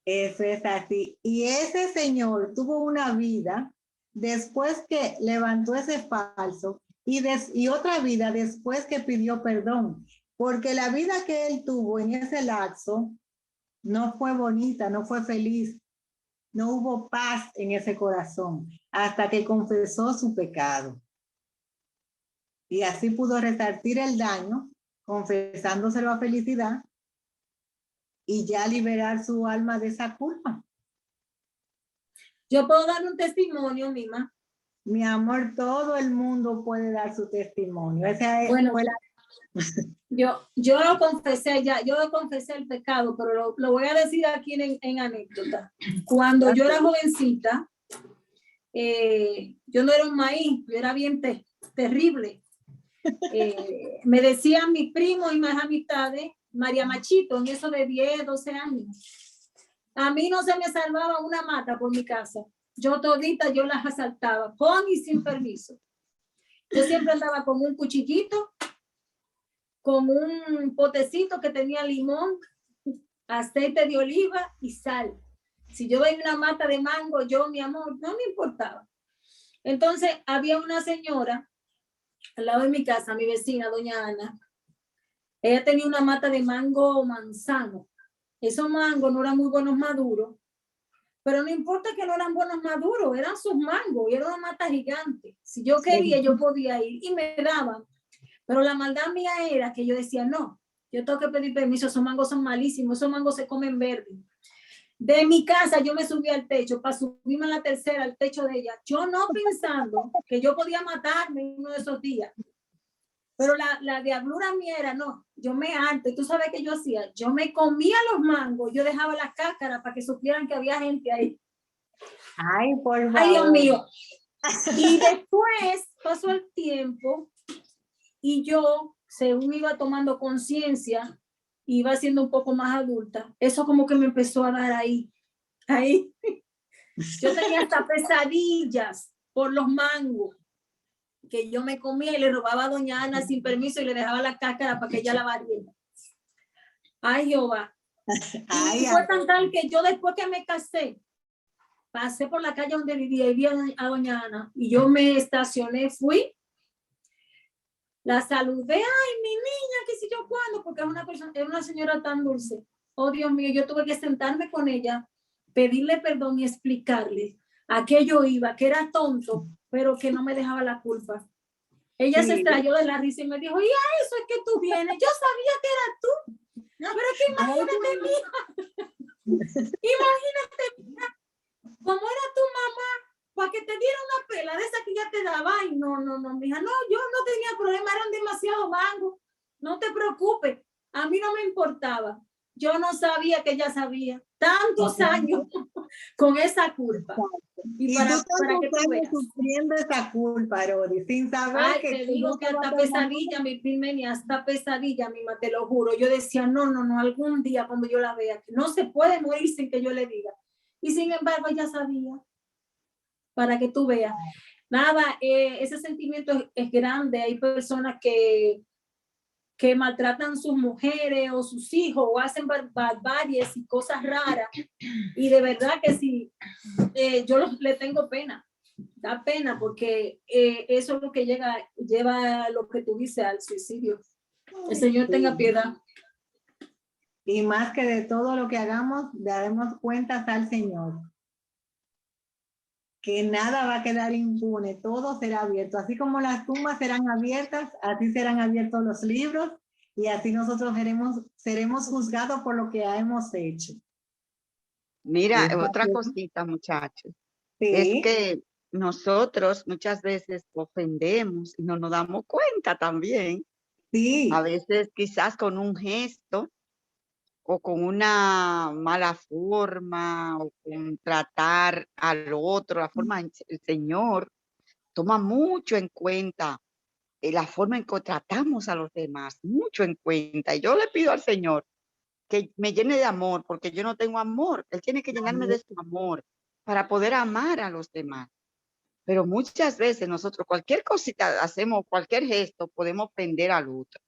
Eso es así. Y ese señor tuvo una vida después que levantó ese falso y otra vida después que pidió perdón. Porque la vida que él tuvo en ese lapso no fue bonita, no fue feliz. No hubo paz en ese corazón hasta que confesó su pecado. Y así pudo resarcir el daño, confesándoselo a Felicidad y ya liberar su alma de esa culpa. Yo puedo dar un testimonio, Mima. Mi amor, todo el mundo puede dar su testimonio. Esa es, bueno, yo lo confesé ya, yo confesé el pecado, pero lo voy a decir aquí en anécdota. Cuando yo era jovencita, yo no era un maíz, yo era bien terrible. Me decían mis primos y más amistades, María Machito, en eso de 10, 12 años. A mí no se me salvaba una mata por mi casa. Yo todita, yo las asaltaba, con y sin permiso. Yo siempre andaba con un cuchillito, con un potecito que tenía limón, aceite de oliva y sal. Si yo veía una mata de mango, yo, mi amor, no me importaba. Entonces, había una señora al lado de mi casa, mi vecina, doña Ana. Ella tenía una mata de mango manzano. Esos mangos no eran muy buenos maduros, pero no importa que no eran buenos maduros, eran sus mangos y era una mata gigante. Si yo quería, yo podía ir y me daban. Pero la maldad mía era que yo decía, no, yo tengo que pedir permiso, esos mangos son malísimos, esos mangos se comen verde. De mi casa yo me subí al techo para subirme a la tercera, al techo de ella, yo no pensando que yo podía matarme uno de esos días. Pero la diablura mía era, no, yo me harto. ¿Tú sabes qué yo hacía? Yo me comía los mangos, yo dejaba la cáscara para que supieran que había gente ahí. Ay, por favor. Ay, Dios mío. Y después pasó el tiempo y yo, según iba tomando conciencia, iba siendo un poco más adulta, eso como que me empezó a dar ahí. Yo tenía hasta pesadillas por los mangos que yo me comía y le robaba a doña Ana sin permiso y le dejaba la cáscara para que ella la barriera. Ay, Jehová. Y fue tan tal que yo después que me casé, pasé por la calle donde vivía y vi a doña Ana y yo me estacioné, fui, la saludé, ay, mi niña, qué sé yo cuándo, porque es una persona, es una señora tan dulce. Oh, Dios mío, yo tuve que sentarme con ella, pedirle perdón y explicarle a qué yo iba, que era tonto, pero que no me dejaba la culpa. Ella se extrayó de la risa y me dijo, y a eso es que tú vienes, yo sabía que era tú, pero es que imagínate, mija, imagínate, mija, como era tu mamá, para que te diera una pela de esa que ya te daba. Ay, no, mija, no, yo no tenía problema, eran demasiado mangos, no te preocupes, a mí no me importaba. Yo no sabía que ella sabía tantos años con esa culpa. Y para que tú veas. Sufriendo esa culpa, Rodi, sin saber. Ay, que te digo que hasta pesadilla, mi Pilmeni, hasta pesadilla, misma, te lo juro. Yo decía, no, algún día cuando yo la vea, que no se puede morir sin que yo le diga. Y sin embargo, ella sabía. Para que tú veas. Nada, ese sentimiento es grande. Hay personas que maltratan sus mujeres o sus hijos o hacen barbaries y cosas raras. Y de verdad que sí, yo le tengo pena. Da pena porque eso es lo que lleva a lo que tú dices, al suicidio. El Señor tenga piedad. Y más que de todo lo que hagamos, daremos cuentas al Señor. Que nada va a quedar impune, todo será abierto. Así como las tumbas serán abiertas, así serán abiertos los libros y así nosotros seremos juzgados por lo que hemos hecho. Mira, otra cosita, muchachos, ¿sí? Es que nosotros muchas veces ofendemos y no nos damos cuenta también. Sí. A veces quizás con un gesto o con una mala forma o con tratar al otro, la forma, el Señor toma mucho en cuenta la forma en que tratamos a los demás, mucho en cuenta. Y yo le pido al Señor que me llene de amor, porque yo no tengo amor. Él tiene que llenarme de su amor para poder amar a los demás. Pero muchas veces nosotros, cualquier cosita, hacemos cualquier gesto, podemos ofender al otro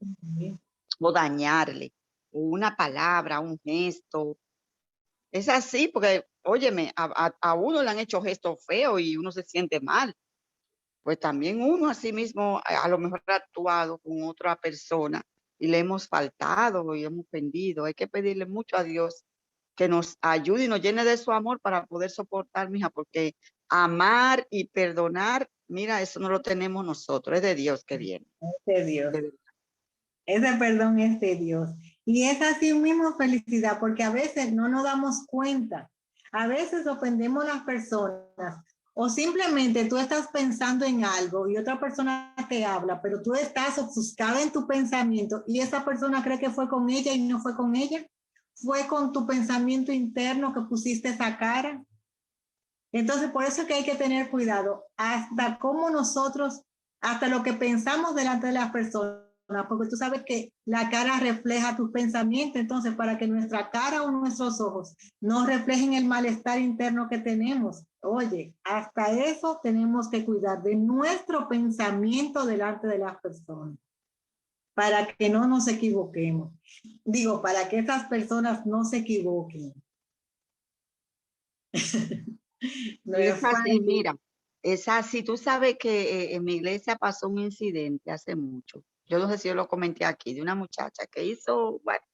o dañarle, o una palabra, un gesto. Es así, porque, óyeme, a uno le han hecho gestos feos y uno se siente mal. Pues también uno a sí mismo a lo mejor ha actuado con otra persona y le hemos faltado y hemos ofendido. Hay que pedirle mucho a Dios que nos ayude y nos llene de su amor para poder soportar, mija, porque amar y perdonar, mira, eso no lo tenemos nosotros, es de Dios que viene. Es de Dios. Ese perdón es de Dios. Y es así mismo felicidad, porque a veces no nos damos cuenta. A veces ofendemos a las personas o simplemente tú estás pensando en algo y otra persona te habla, pero tú estás ofuscada en tu pensamiento y esa persona cree que fue con ella y no fue con ella. Fue con tu pensamiento interno que pusiste esa cara. Entonces, por eso es que hay que tener cuidado hasta cómo nosotros, hasta lo que pensamos delante de las personas, porque tú sabes que la cara refleja tus pensamientos. Entonces, para que nuestra cara o nuestros ojos no reflejen el malestar interno que tenemos, oye, hasta eso tenemos que cuidar de nuestro pensamiento delante de las personas, para que no nos equivoquemos. Digo, para que esas personas no se equivoquen. No es así, mira, es así. Tú sabes que en mi iglesia pasó un incidente hace mucho. Yo no sé si yo lo comenté aquí, de una muchacha que hizo, bueno,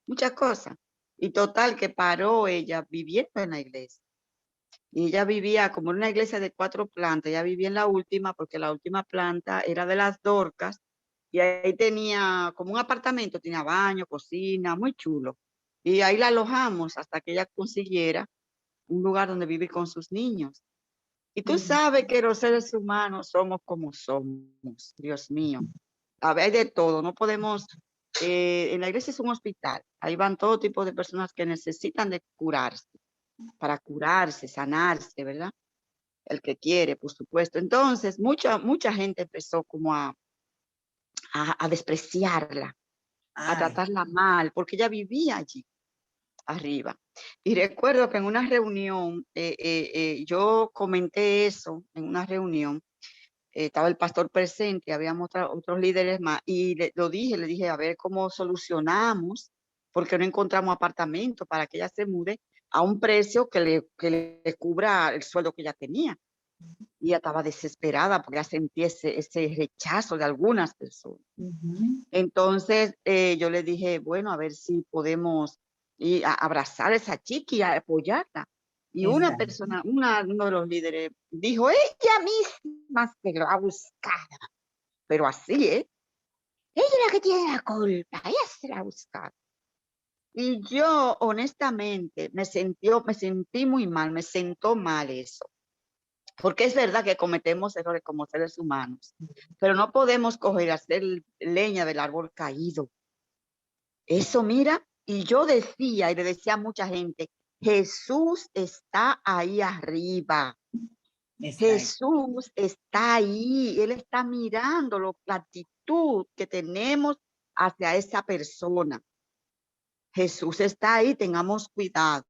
muchas cosas. Y total, que paró ella viviendo en la iglesia. Y ella vivía como en una iglesia de 4 plantas. Ella vivía en la última, porque la última planta era de las Dorcas. Y ahí tenía como un apartamento, tenía baño, cocina, muy chulo. Y ahí la alojamos hasta que ella consiguiera un lugar donde vivir con sus niños. Y tú sabes que los seres humanos somos como somos, Dios mío. A ver, hay de todo, no podemos, en la iglesia es un hospital, ahí van todo tipo de personas que necesitan de curarse. para curarse, sanarse, ¿verdad? El que quiere, por supuesto. Entonces, mucha gente empezó como a despreciarla, a Ay, tratarla mal, porque ella vivía allí arriba. Y recuerdo que en una reunión, yo comenté eso en una reunión, estaba el pastor presente, habíamos otros líderes más, y le dije, a ver cómo solucionamos, porque no encontramos apartamento para que ella se mude a un precio que le cubra el sueldo que ella tenía. Y ella estaba desesperada porque ya sentía ese rechazo de algunas personas. ujú, Entonces, yo le dije, bueno, a ver si podemos ir a abrazar a esa chica y a apoyarla. Y una exacto. persona, uno de los líderes dijo, ella misma se lo ha buscado. Pero así, ¿eh? Ella es la que tiene la culpa, ella se la ha buscado. Y yo, honestamente, me sentí muy mal, me sentó mal eso. Porque es verdad que cometemos errores como seres humanos, pero no podemos coger y hacer leña del árbol caído. Eso, mira, y yo decía y le decía a mucha gente, Jesús está ahí arriba. Exacto. Jesús está ahí, Él está mirando la actitud que tenemos hacia esa persona. Jesús está ahí, tengamos cuidado.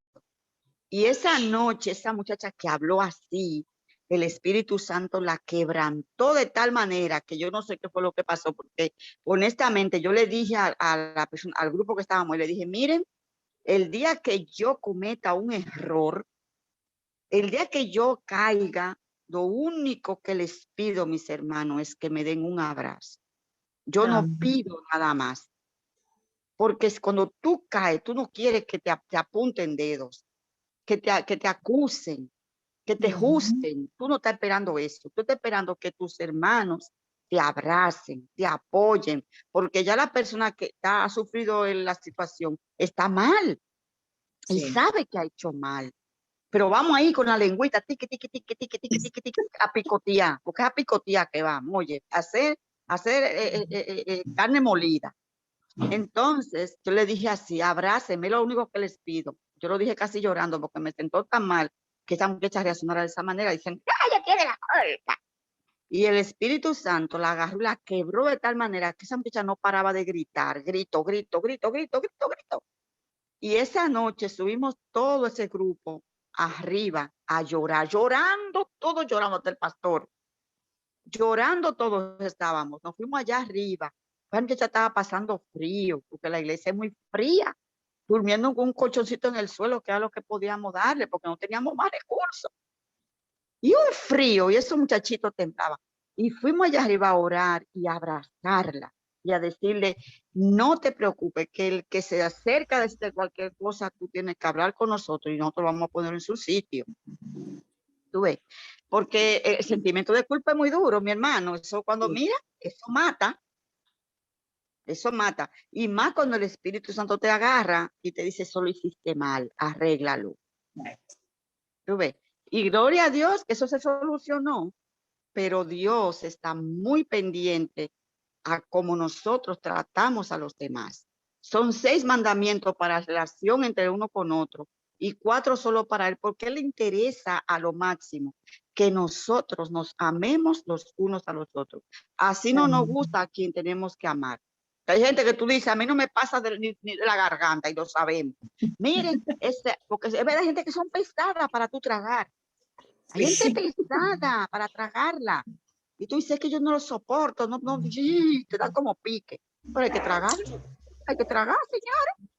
Y esa noche, esa muchacha que habló así, el Espíritu Santo la quebrantó de tal manera que yo no sé qué fue lo que pasó, porque honestamente yo le dije al grupo que estábamos, le dije, miren, el día que yo cometa un error, el día que yo caiga, lo único que les pido, mis hermanos, es que me den un abrazo. Yo no Amén. pido nada más, porque es cuando tú caes, tú no quieres que te apunten dedos, que te acusen, que te Ujú, juzguen. Tú no estás esperando eso. Tú estás esperando que tus hermanos te abracen, te apoyen, porque ya la persona que ha sufrido en la situación está mal. Él sí. sabe que ha hecho mal. Pero vamos ahí con la lengüita, tiqui, tiqui, tiqui, tiqui, tiqui, tiqui, tiqui, a picotear, porque es a picotear que vamos, oye, hacer carne molida. Entonces, yo le dije así, abrácenme, es lo único que les pido. Yo lo dije casi llorando porque me sentó tan mal que esa muchacha reaccionara de esa manera. Dicen, ella tiene la culpa. Y el Espíritu Santo la agarró y la quebró de tal manera que esa muchacha no paraba de gritar, grito, grito, grito, grito, grito, grito. Y esa noche subimos todo ese grupo arriba a llorar, llorando, todos llorando hasta el pastor. Llorando todos estábamos, nos fuimos allá arriba. La muchacha estaba pasando frío, porque la iglesia es muy fría, durmiendo con un colchoncito en el suelo, que era lo que podíamos darle, porque no teníamos más recursos. Y un frío, y esos muchachitos temblaban. Y fuimos allá arriba a orar y a abrazarla y a decirle, no te preocupes, que el que se acerca de cualquier cosa, tú tienes que hablar con nosotros y nosotros vamos a poner en su sitio. Tú ves, porque el sentimiento de culpa es muy duro, mi hermano. Eso cuando mira, eso mata. Eso mata. Y más cuando el Espíritu Santo te agarra y te dice, solo hiciste mal, arréglalo. ¿Tú ves? Y gloria a Dios que eso se solucionó, pero Dios está muy pendiente a cómo nosotros tratamos a los demás. Son 6 mandamientos para la relación entre uno con otro y 4 solo para Él, porque le interesa a lo máximo que nosotros nos amemos los unos a los otros. Así no nos gusta a quien tenemos que amar. Hay gente que tú dices, a mí no me pasa ni de la garganta y lo sabemos. Miren, porque es verdad, hay gente que son pesadas para tú tragar. Hay gente pesada para tragarla. Y tú dices que yo no lo soporto, no, te dan como pique. Pero hay que tragar, señores.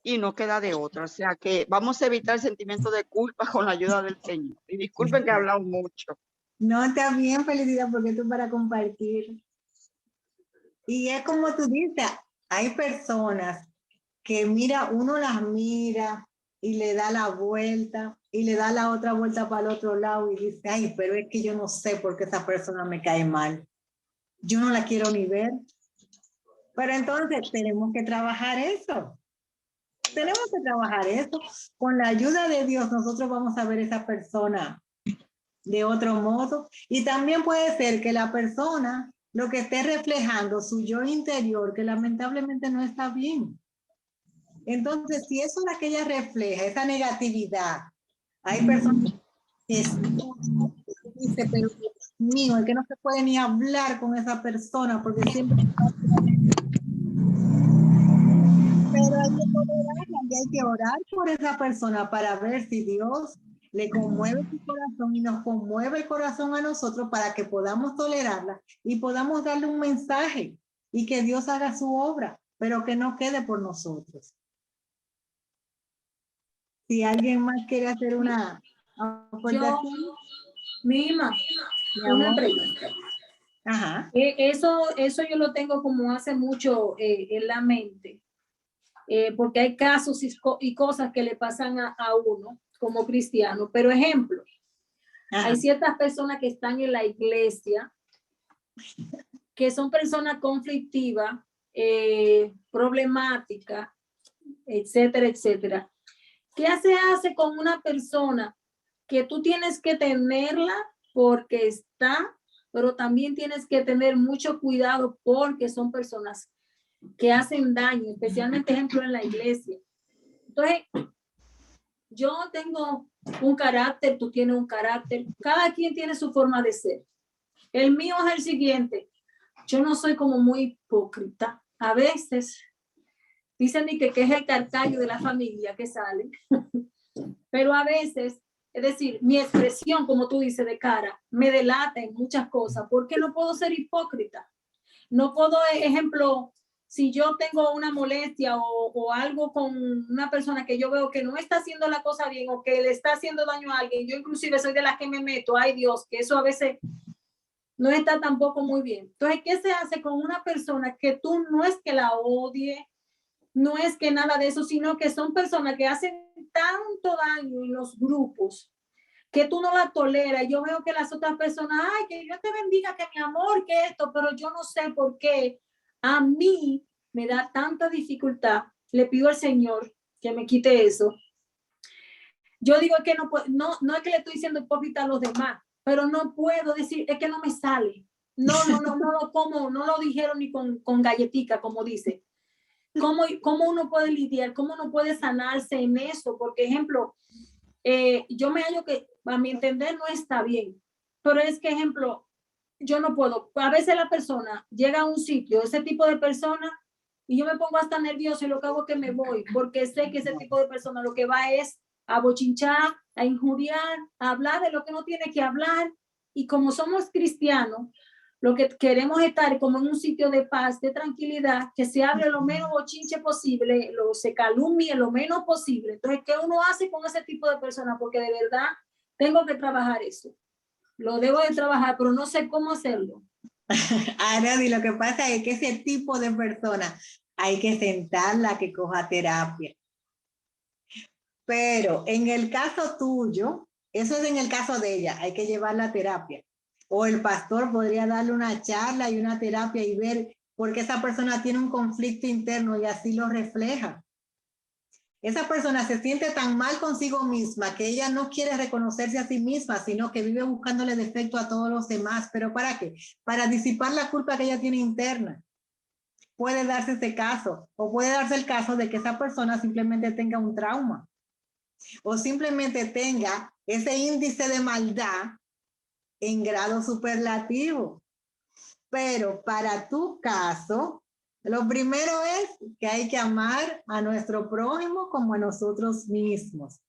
Y no queda de otra. O sea que vamos a evitar el sentimiento de culpa con la ayuda del Señor. Y disculpen que he hablado mucho. No, está bien, Felicidad, porque esto es para compartir. Y es como tú dices, hay personas que mira, uno las mira y le da la vuelta y le da la otra vuelta para el otro lado y dice, ay, pero es que yo no sé por qué esa persona me cae mal. Yo no la quiero ni ver. Pero entonces tenemos que trabajar eso. Tenemos que trabajar eso. Con la ayuda de Dios nosotros vamos a ver a esa persona de otro modo. Y también puede ser que la persona lo que esté reflejando su yo interior, que lamentablemente no está bien. Entonces, si eso es lo que ella refleja, esa negatividad, hay personas que dice, pero Dios mío, es que no se puede ni hablar con esa persona porque siempre... Pero hay que tolerarla y hay que orar por esa persona para ver si Dios le conmueve su corazón y nos conmueve el corazón a nosotros para que podamos tolerarla y podamos darle un mensaje y que Dios haga su obra, pero que no quede por nosotros. Si alguien más quiere hacer una aportación. Mima, Mi una amor. pregunta. Ajá. Eso yo lo tengo como hace mucho en la mente, porque hay casos y cosas que le pasan a uno como cristiano. Pero ejemplo, Ajá. hay ciertas personas que están en la iglesia que son personas conflictivas, problemáticas, etcétera, etcétera. ¿Qué se hace con una persona que tú tienes que tenerla porque está, pero también tienes que tener mucho cuidado porque son personas que hacen daño, especialmente, ejemplo, en la iglesia? Entonces, yo tengo un carácter, tú tienes un carácter, cada quien tiene su forma de ser. El mío es el siguiente: yo no soy como muy hipócrita. A veces dicen que es el carcallo de la familia que sale, pero a veces, es decir, mi expresión, como tú dices, de cara, me delata en muchas cosas, porque no puedo ser hipócrita. No puedo, ejemplo, si yo tengo una molestia o algo con una persona que yo veo que no está haciendo la cosa bien o que le está haciendo daño a alguien, yo inclusive soy de las que me meto, ay Dios, que eso a veces no está tampoco muy bien. Entonces, ¿qué se hace con una persona que tú no es que la odie, no es que nada de eso, sino que son personas que hacen tanto daño en los grupos que tú no la toleras? Yo veo que las otras personas, ay, que Dios te bendiga, que mi amor, que esto, pero yo no sé por qué a mí me da tanta dificultad. Le pido al Señor que me quite eso. Yo digo que no es que le estoy diciendo hipócrita a los demás, pero no puedo decir, es que no me sale. No lo como, no lo dijeron ni con galletica, como dice. ¿Cómo uno puede lidiar? ¿Cómo uno puede sanarse en eso? Porque, ejemplo, yo me hallo que a mi entender no está bien, pero es que, ejemplo, yo no puedo. A veces la persona llega a un sitio, ese tipo de persona, y yo me pongo hasta nervioso y lo que hago es que me voy, porque sé que ese tipo de persona lo que va es a bochinchar, a injuriar, a hablar de lo que no tiene que hablar. Y como somos cristianos, lo que queremos es estar como en un sitio de paz, de tranquilidad, que se hable lo menos bochinche posible, se calumnie lo menos posible. Entonces, ¿qué uno hace con ese tipo de personas? Porque de verdad tengo que trabajar eso. Lo debo de trabajar, pero no sé cómo hacerlo. Aradi, lo que pasa es que ese tipo de persona hay que sentarla a que coja terapia. Pero en el caso tuyo, eso es en el caso de ella, hay que llevarla a terapia. O el pastor podría darle una charla y una terapia y ver por qué esa persona tiene un conflicto interno y así lo refleja. Esa persona se siente tan mal consigo misma que ella no quiere reconocerse a sí misma, sino que vive buscándole defecto a todos los demás. ¿Pero para qué? Para disipar la culpa que ella tiene interna. Puede darse ese caso, o puede darse el caso de que esa persona simplemente tenga un trauma, o simplemente tenga ese índice de maldad en grado superlativo. Pero para tu caso, lo primero es que hay que amar a nuestro prójimo como a nosotros mismos.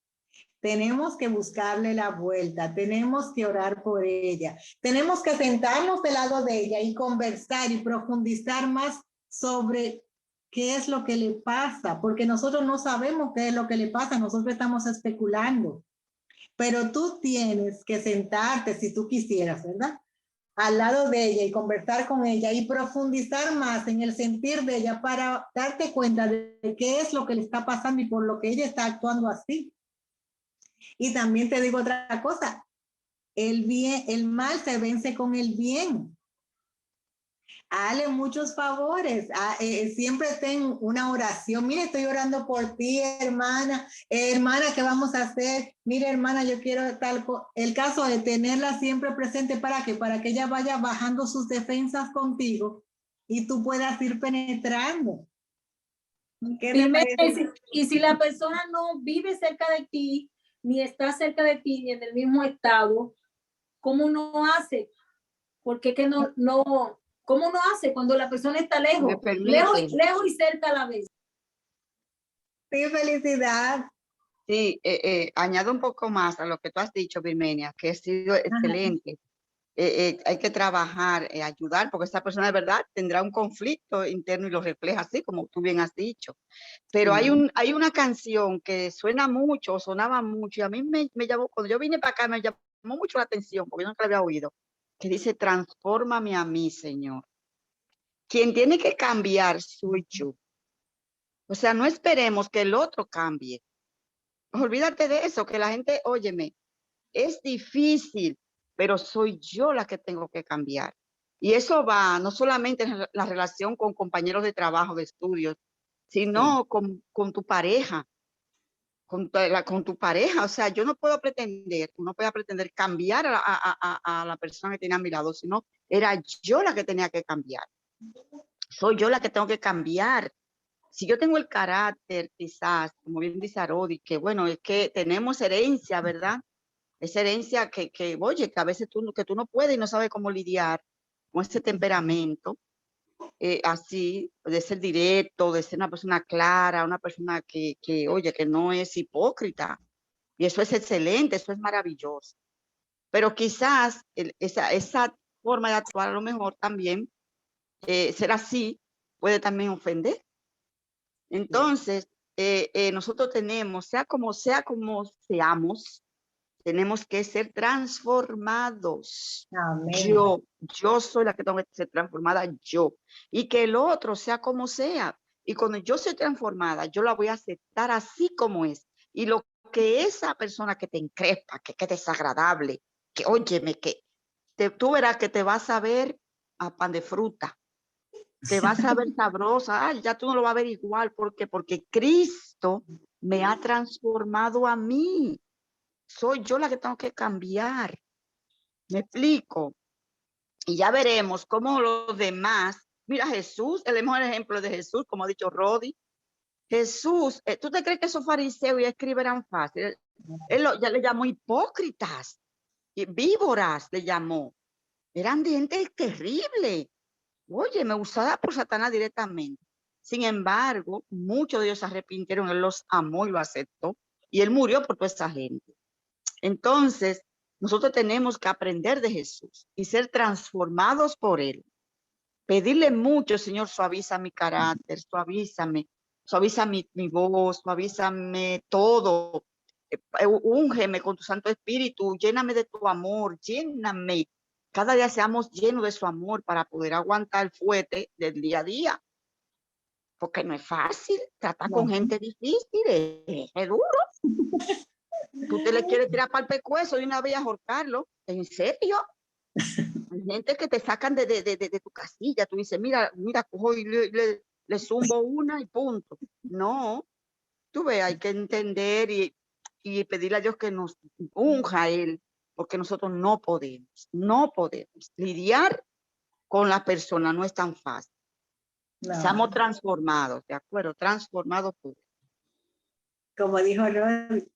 Tenemos que buscarle la vuelta, tenemos que orar por ella, tenemos que sentarnos del lado de ella y conversar y profundizar más sobre qué es lo que le pasa, porque nosotros no sabemos qué es lo que le pasa, nosotros estamos especulando. Pero tú tienes que sentarte, si tú quisieras, ¿verdad?, al lado de ella y conversar con ella y profundizar más en el sentir de ella para darte cuenta de qué es lo que le está pasando y por lo que ella está actuando así. Y también te digo otra cosa, el mal se vence con el bien. Hazle muchos favores, siempre ten una oración. Mire, estoy orando por ti, hermana. Hermana, ¿qué vamos a hacer? Mire, hermana, yo quiero tal. El caso de tenerla siempre presente, ¿para qué? Para que ella vaya bajando sus defensas contigo y tú puedas ir penetrando. ¿Qué te Primero, parece? y si la persona no vive cerca de ti, ni está cerca de ti, ni en el mismo estado, ¿cómo uno hace? Porque que ¿cómo uno hace cuando la persona está Me lejos? permite. Lejos y cerca a la vez. Sí, felicidad. Sí, añado un poco más a lo que tú has dicho, Virmenia, que ha sido excelente. Hay que trabajar, ayudar, porque esa persona de verdad tendrá un conflicto interno y lo refleja así, como tú bien has dicho. Pero hay una canción que suena mucho, sonaba mucho, y a mí me llamó, cuando yo vine para acá, me llamó mucho la atención, porque yo nunca la había oído, que dice, transfórmame a mí, Señor. Quien tiene que cambiar soy yo. O sea, no esperemos que el otro cambie. Olvídate de eso, que la gente, óyeme, es difícil, pero soy yo la que tengo que cambiar. Y eso va no solamente en la relación con compañeros de trabajo, de estudios, sino con tu pareja, con tu pareja. O sea, yo no puedo pretender, uno puede pretender cambiar a la persona que tiene a mi lado, sino era yo la que tenía que cambiar. Soy yo la que tengo que cambiar. Si yo tengo el carácter, quizás, como bien dice Arodi, que bueno, es que tenemos herencia, ¿verdad? Esa herencia oye, que a veces tú no puedes y no sabes cómo lidiar con ese temperamento, así, de ser directo, de ser una persona clara, una persona oye, que no es hipócrita. Y eso es excelente, eso es maravilloso. Pero quizás esa forma de actuar a lo mejor también, ser así, puede también ofender. Entonces, nosotros sea como seamos, tenemos que ser transformados. Amén. Yo soy la que tengo que ser transformada, yo. Y que el otro sea como sea. Y cuando yo soy transformada, yo la voy a aceptar así como es. Y lo que esa persona que te increpa, que es desagradable, que óyeme, tú verás que te vas a ver a pan de fruta. Te vas a ver sabrosa. Ya tú no lo vas a ver igual. ¿Por qué? Porque Cristo me ha transformado a mí. Soy yo la que tengo que cambiar. ¿Me explico? Y ya veremos cómo los demás, mira Jesús, el mejor ejemplo de Jesús, como ha dicho Rodi. Jesús, ¿tú te crees que esos fariseos y escribas eran fáciles? Él ya le llamó hipócritas, y víboras le llamó. Eran de gente terrible. Oye, me usada por Satanás directamente. Sin embargo, muchos de ellos se arrepintieron, él los amó y lo aceptó. Y él murió por toda esa gente. Entonces, nosotros tenemos que aprender de Jesús y ser transformados por él. Pedirle mucho, Señor, suaviza mi carácter, suavízame, suaviza mi voz, suavízame todo. Úngeme con tu Santo Espíritu, lléname de tu amor, lléname. Cada día seamos llenos de su amor para poder aguantar el fuerte del día a día. Porque no es fácil tratar con gente difícil, es duro. Tú te le quieres tirar para el pescuezo y una vez ahorcarlo. ¿En serio? Hay gente que te sacan de tu casilla. Tú dices, mira, cojo y le zumbo una y punto. No, tú ves, hay que entender y pedirle a Dios que nos unja a Él, porque nosotros no podemos lidiar con la persona, no es tan fácil. No. Estamos transformados, ¿de acuerdo? Transformados por Él. Como dijo Rodi.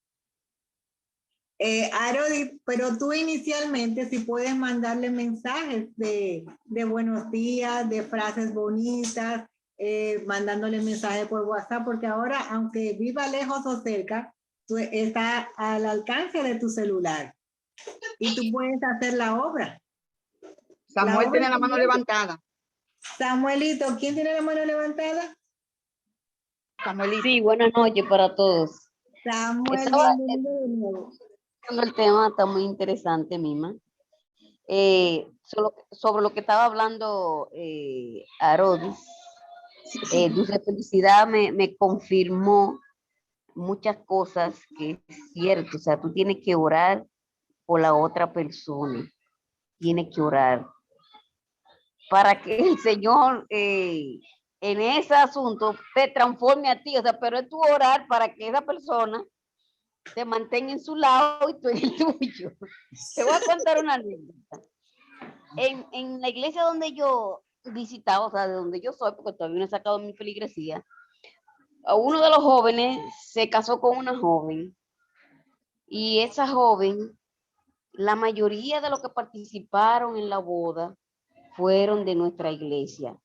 Arodi, pero tú inicialmente si puedes mandarle mensajes de buenos días, de frases bonitas, mandándole mensajes por WhatsApp, porque ahora, aunque viva lejos o cerca, está al alcance de tu celular y tú puedes hacer la obra. Samuel tiene la mano levantada. Samuelito, ¿quién tiene la mano levantada? Samuelito. Sí, buenas noches para todos. Samuel, Estaba bienvenido. el tema, está muy interesante, Mima. Sobre lo que estaba hablando Arodis, Dulce Felicidad me confirmó muchas cosas que es cierto. O sea, tú tienes que orar por la otra persona. Tienes que orar para que el Señor en ese asunto te transforme a ti. O sea, pero es tu orar para que esa persona te mantenga en su lado y tú en el tuyo. Te voy a contar una anécdota. En la iglesia donde yo visitaba, o sea, de donde yo soy, porque todavía no he sacado mi feligresía, uno de los jóvenes se casó con una joven y esa joven, la mayoría de los que participaron en la boda fueron de nuestra iglesia.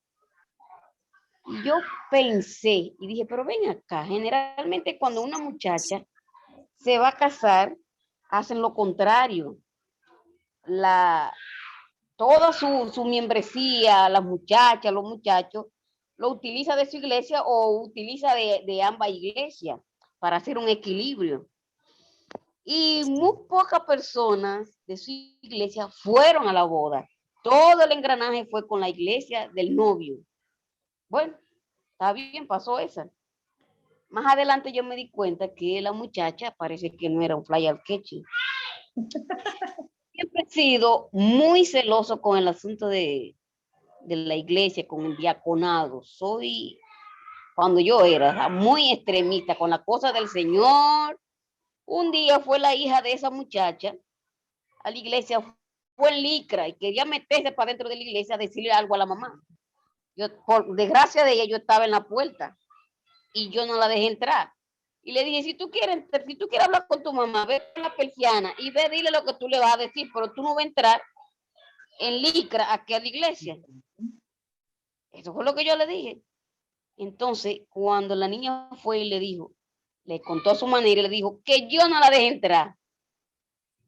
Y yo pensé y dije, pero ven acá, generalmente cuando una muchacha se va a casar, hacen lo contrario. Toda su membresía, las muchachas, los muchachos, lo utiliza de su iglesia o utiliza de ambas iglesias para hacer un equilibrio. Y muy pocas personas de su iglesia fueron a la boda. Todo el engranaje fue con la iglesia del novio. Bueno, está bien, pasó esa. Más adelante yo me di cuenta que la muchacha parece que no era un fly al queche. Siempre he sido muy celoso con el asunto de la iglesia, con el diaconado. Cuando yo era muy extremista con la cosa del Señor. Un día fue la hija de esa muchacha a la iglesia, fue en licra y quería meterse para dentro de la iglesia a decirle algo a la mamá. Yo, por desgracia de ella, yo estaba en la puerta y yo no la dejé entrar. Y le dije, si tú quieres hablar con tu mamá, ve a la persiana y ve, dile lo que tú le vas a decir, pero tú no vas a entrar en licra aquí a la iglesia. Eso fue lo que yo le dije. Entonces, cuando la niña fue y le dijo, le contó a su manera y le dijo que yo no la dejé entrar.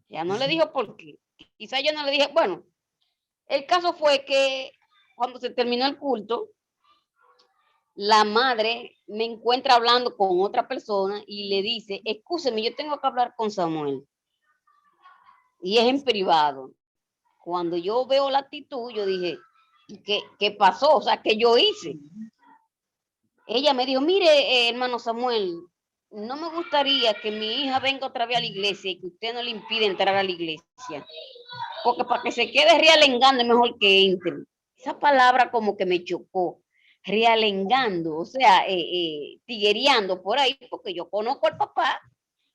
Ya no le dijo por qué. Quizá yo no le dije, bueno, el caso fue que cuando se terminó el culto, la madre me encuentra hablando con otra persona y le dice, excúseme, yo tengo que hablar con Samuel. Y es en privado. Cuando yo veo la actitud, yo dije, ¿qué pasó? O sea, ¿qué yo hice? Ella me dijo, mire, hermano Samuel, no me gustaría que mi hija venga otra vez a la iglesia y que usted no le impide entrar a la iglesia. Porque para que se quede realengando es mejor que entre. Esa palabra como que me chocó. Realengando, o sea, tiguereando por ahí, porque yo conozco al papá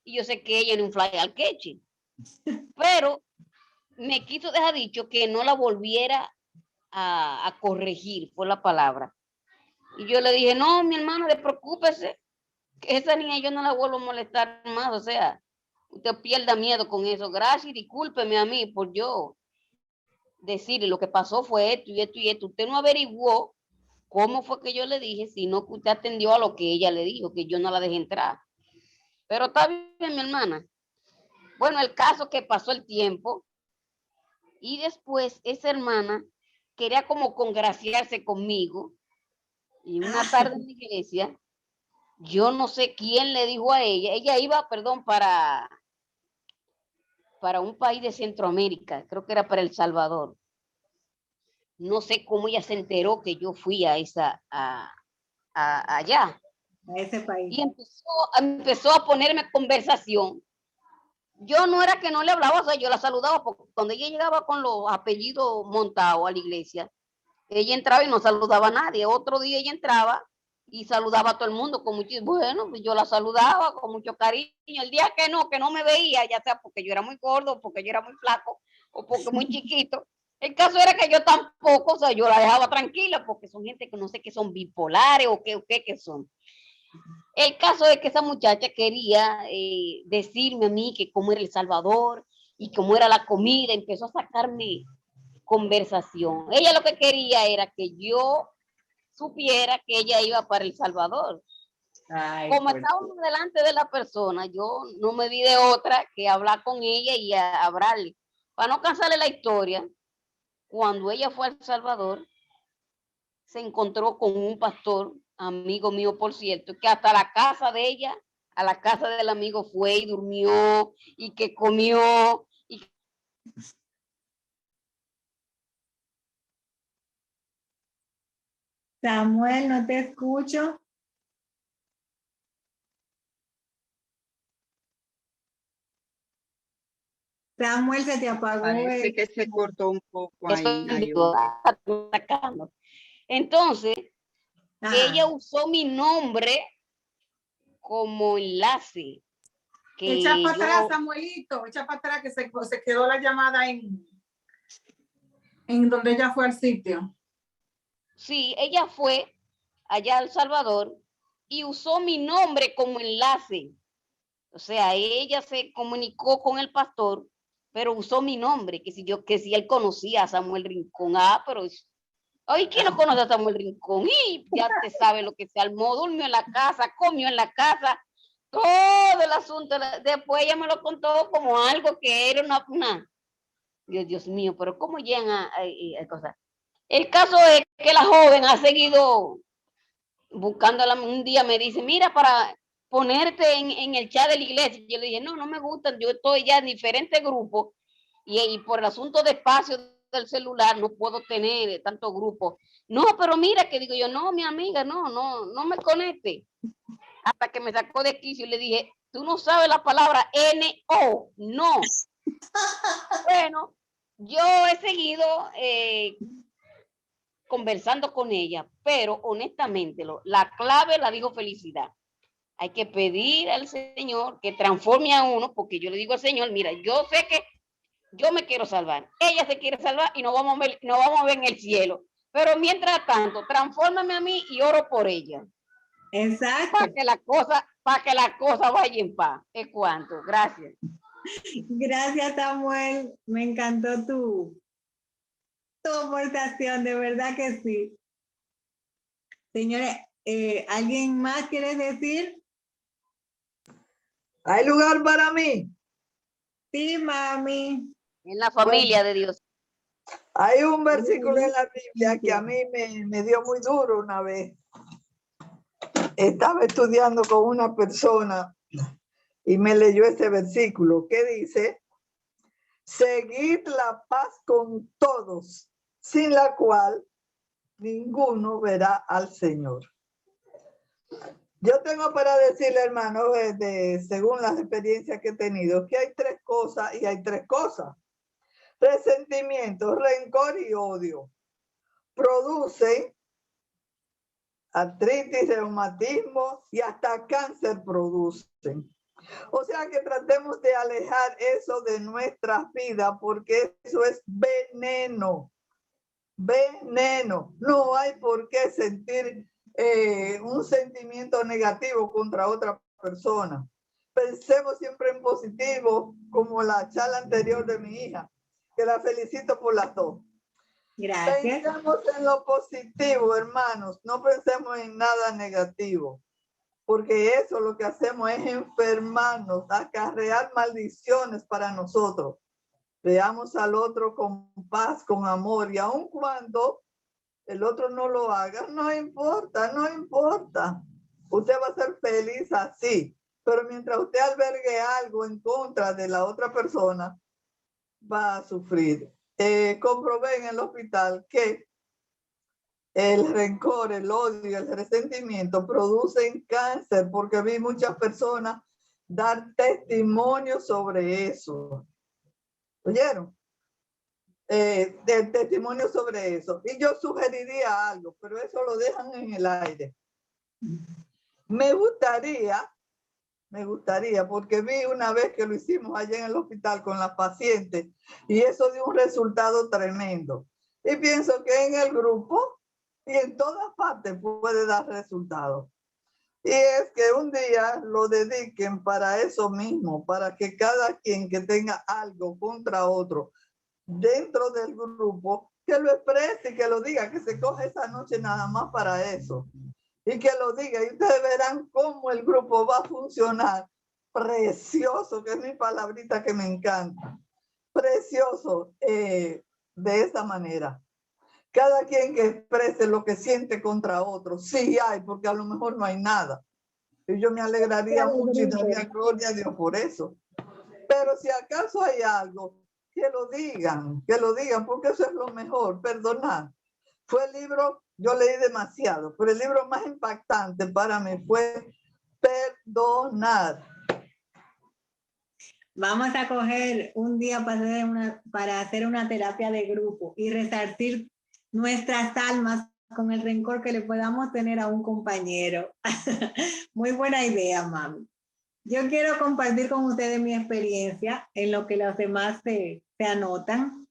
y yo sé que ella no un fly al queche. Pero me quiso dejar dicho que no la volviera a corregir, fue la palabra. Y yo le dije, no, mi hermano, preocúpese, que esa niña yo no la vuelvo a molestar más, o sea, usted pierda miedo con eso. Gracias y discúlpeme a mí por yo decirle lo que pasó fue esto y esto y esto. Usted no averiguó cómo fue que yo le dije, sino que usted atendió a lo que ella le dijo, que yo no la dejé entrar. Pero está bien, mi hermana. Bueno, el caso que pasó el tiempo y después esa hermana quería como congraciarse conmigo y una tarde en la iglesia, yo no sé quién le dijo a ella iba, perdón, para un país de Centroamérica, creo que era para El Salvador. No sé cómo ella se enteró que yo fui a allá. A ese país. Y empezó a ponerme conversación. Yo no era que no le hablaba, o sea, yo la saludaba, porque cuando ella llegaba con los apellidos montados a la iglesia, ella entraba y no saludaba a nadie. Otro día ella entraba y saludaba a todo el mundo con mucho, bueno, pues yo la saludaba con mucho cariño. El día que no me veía, ya sea porque yo era muy gordo, porque yo era muy flaco, o porque muy chiquito. El caso era que yo tampoco, o sea, yo la dejaba tranquila, porque son gente que no sé qué son bipolares o qué son. El caso es que esa muchacha quería decirme a mí que cómo era El Salvador y cómo era la comida, empezó a sacarme conversación. Ella lo que quería era que yo supiera que ella iba para El Salvador. Ay, como estábamos delante de la persona, yo no me vi de otra que hablar con ella y hablarle. Para no cansarle la historia, cuando ella fue a El Salvador, se encontró con un pastor, amigo mío, por cierto, que hasta la casa de ella, a la casa del amigo fue y durmió y que comió. Samuel, no te escucho. Samuel, se te apagó. Parece que se cortó un poco ahí. Entonces, ella usó mi nombre como enlace. Echa para atrás, Samuelito, echa para atrás que se quedó la llamada en donde ella fue al sitio. Sí, ella fue allá a El Salvador y usó mi nombre como enlace. O sea, ella se comunicó con el pastor, pero usó mi nombre, que si él conocía a Samuel Rincón. Pero ay, ¿quién no conoce a Samuel Rincón? Y ya te sabe lo que se armó, durmió en la casa, comió en la casa, todo el asunto. Después ella me lo contó como algo que era una Dios mío, pero ¿cómo llegan a cosas? El caso es que la joven ha seguido buscándola. Un día me dice, mira, para ponerte en el chat de la iglesia. Yo le dije, no, no me gustan, yo estoy ya en diferentes grupos y por el asunto de espacio del celular no puedo tener tantos grupos. No, pero mira, que digo yo, no, mi amiga, no me conecte. Hasta que me sacó de quicio y le dije, tú no sabes la palabra N-O, no. Bueno, yo he seguido conversando con ella, pero honestamente la clave la dijo Felicidad. Hay que pedir al Señor que transforme a uno, porque yo le digo al Señor, mira, yo sé que yo me quiero salvar, ella se quiere salvar y nos vamos a ver en el cielo. Pero mientras tanto, transfórmame a mí y oro por ella. Exacto. Para que la cosa vaya en paz. Es cuanto. Gracias. Gracias, Samuel. Me encantó tu aportación, de verdad que sí. Señores, ¿alguien más quiere decir? ¿Hay lugar para mí? Sí, mami. En la familia de Dios. Hay un versículo en la Biblia que a mí me dio muy duro una vez. Estaba estudiando con una persona y me leyó este versículo que dice, seguid la paz con todos, sin la cual ninguno verá al Señor. Yo tengo para decirle, hermano, según las experiencias que he tenido, que hay tres cosas y hay tres cosas. Resentimiento, rencor y odio producen artritis, reumatismo y hasta cáncer producen. O sea que tratemos de alejar eso de nuestras vidas porque eso es veneno. Veneno. No hay por qué sentir un sentimiento negativo contra otra persona. Pensemos siempre en positivo, como la charla anterior de mi hija, que la felicito por las dos. Gracias. Pensemos en lo positivo, hermanos, no pensemos en nada negativo, porque eso lo que hacemos es enfermarnos, acarrear maldiciones para nosotros. Veamos al otro con paz, con amor, y aun cuando el otro no lo haga, no importa, no importa. Usted va a ser feliz así, pero mientras usted albergue algo en contra de la otra persona, va a sufrir. Comprobé en el hospital que el rencor, el odio, el resentimiento producen cáncer, porque vi muchas personas dar testimonio sobre eso. ¿Oyeron? De testimonio sobre eso. Y yo sugeriría algo, pero eso lo dejan en el aire. Me gustaría, porque vi una vez que lo hicimos allá en el hospital con las pacientes y eso dio un resultado tremendo. Y pienso que en el grupo y en todas partes puede dar resultados. Y es que un día lo dediquen para eso mismo, para que cada quien que tenga algo contra otro dentro del grupo, que lo exprese y que lo diga, que se coja esa noche nada más para eso. Y que lo diga, y ustedes verán cómo el grupo va a funcionar. Precioso, que es mi palabrita que me encanta. Precioso, de esa manera. Cada quien que exprese lo que siente contra otro, sí hay, porque a lo mejor no hay nada. Y yo me alegraría mucho y daría gloria a Dios por eso. Pero si acaso hay algo, que lo digan, porque eso es lo mejor, perdonar. Fue el libro, yo leí demasiado, pero el libro más impactante para mí fue Perdonar. Vamos a coger un día para hacer una terapia de grupo y resarcir nuestras almas con el rencor que le podamos tener a un compañero. Muy buena idea, mami. Yo quiero compartir con ustedes mi experiencia en lo que los demás se anotan.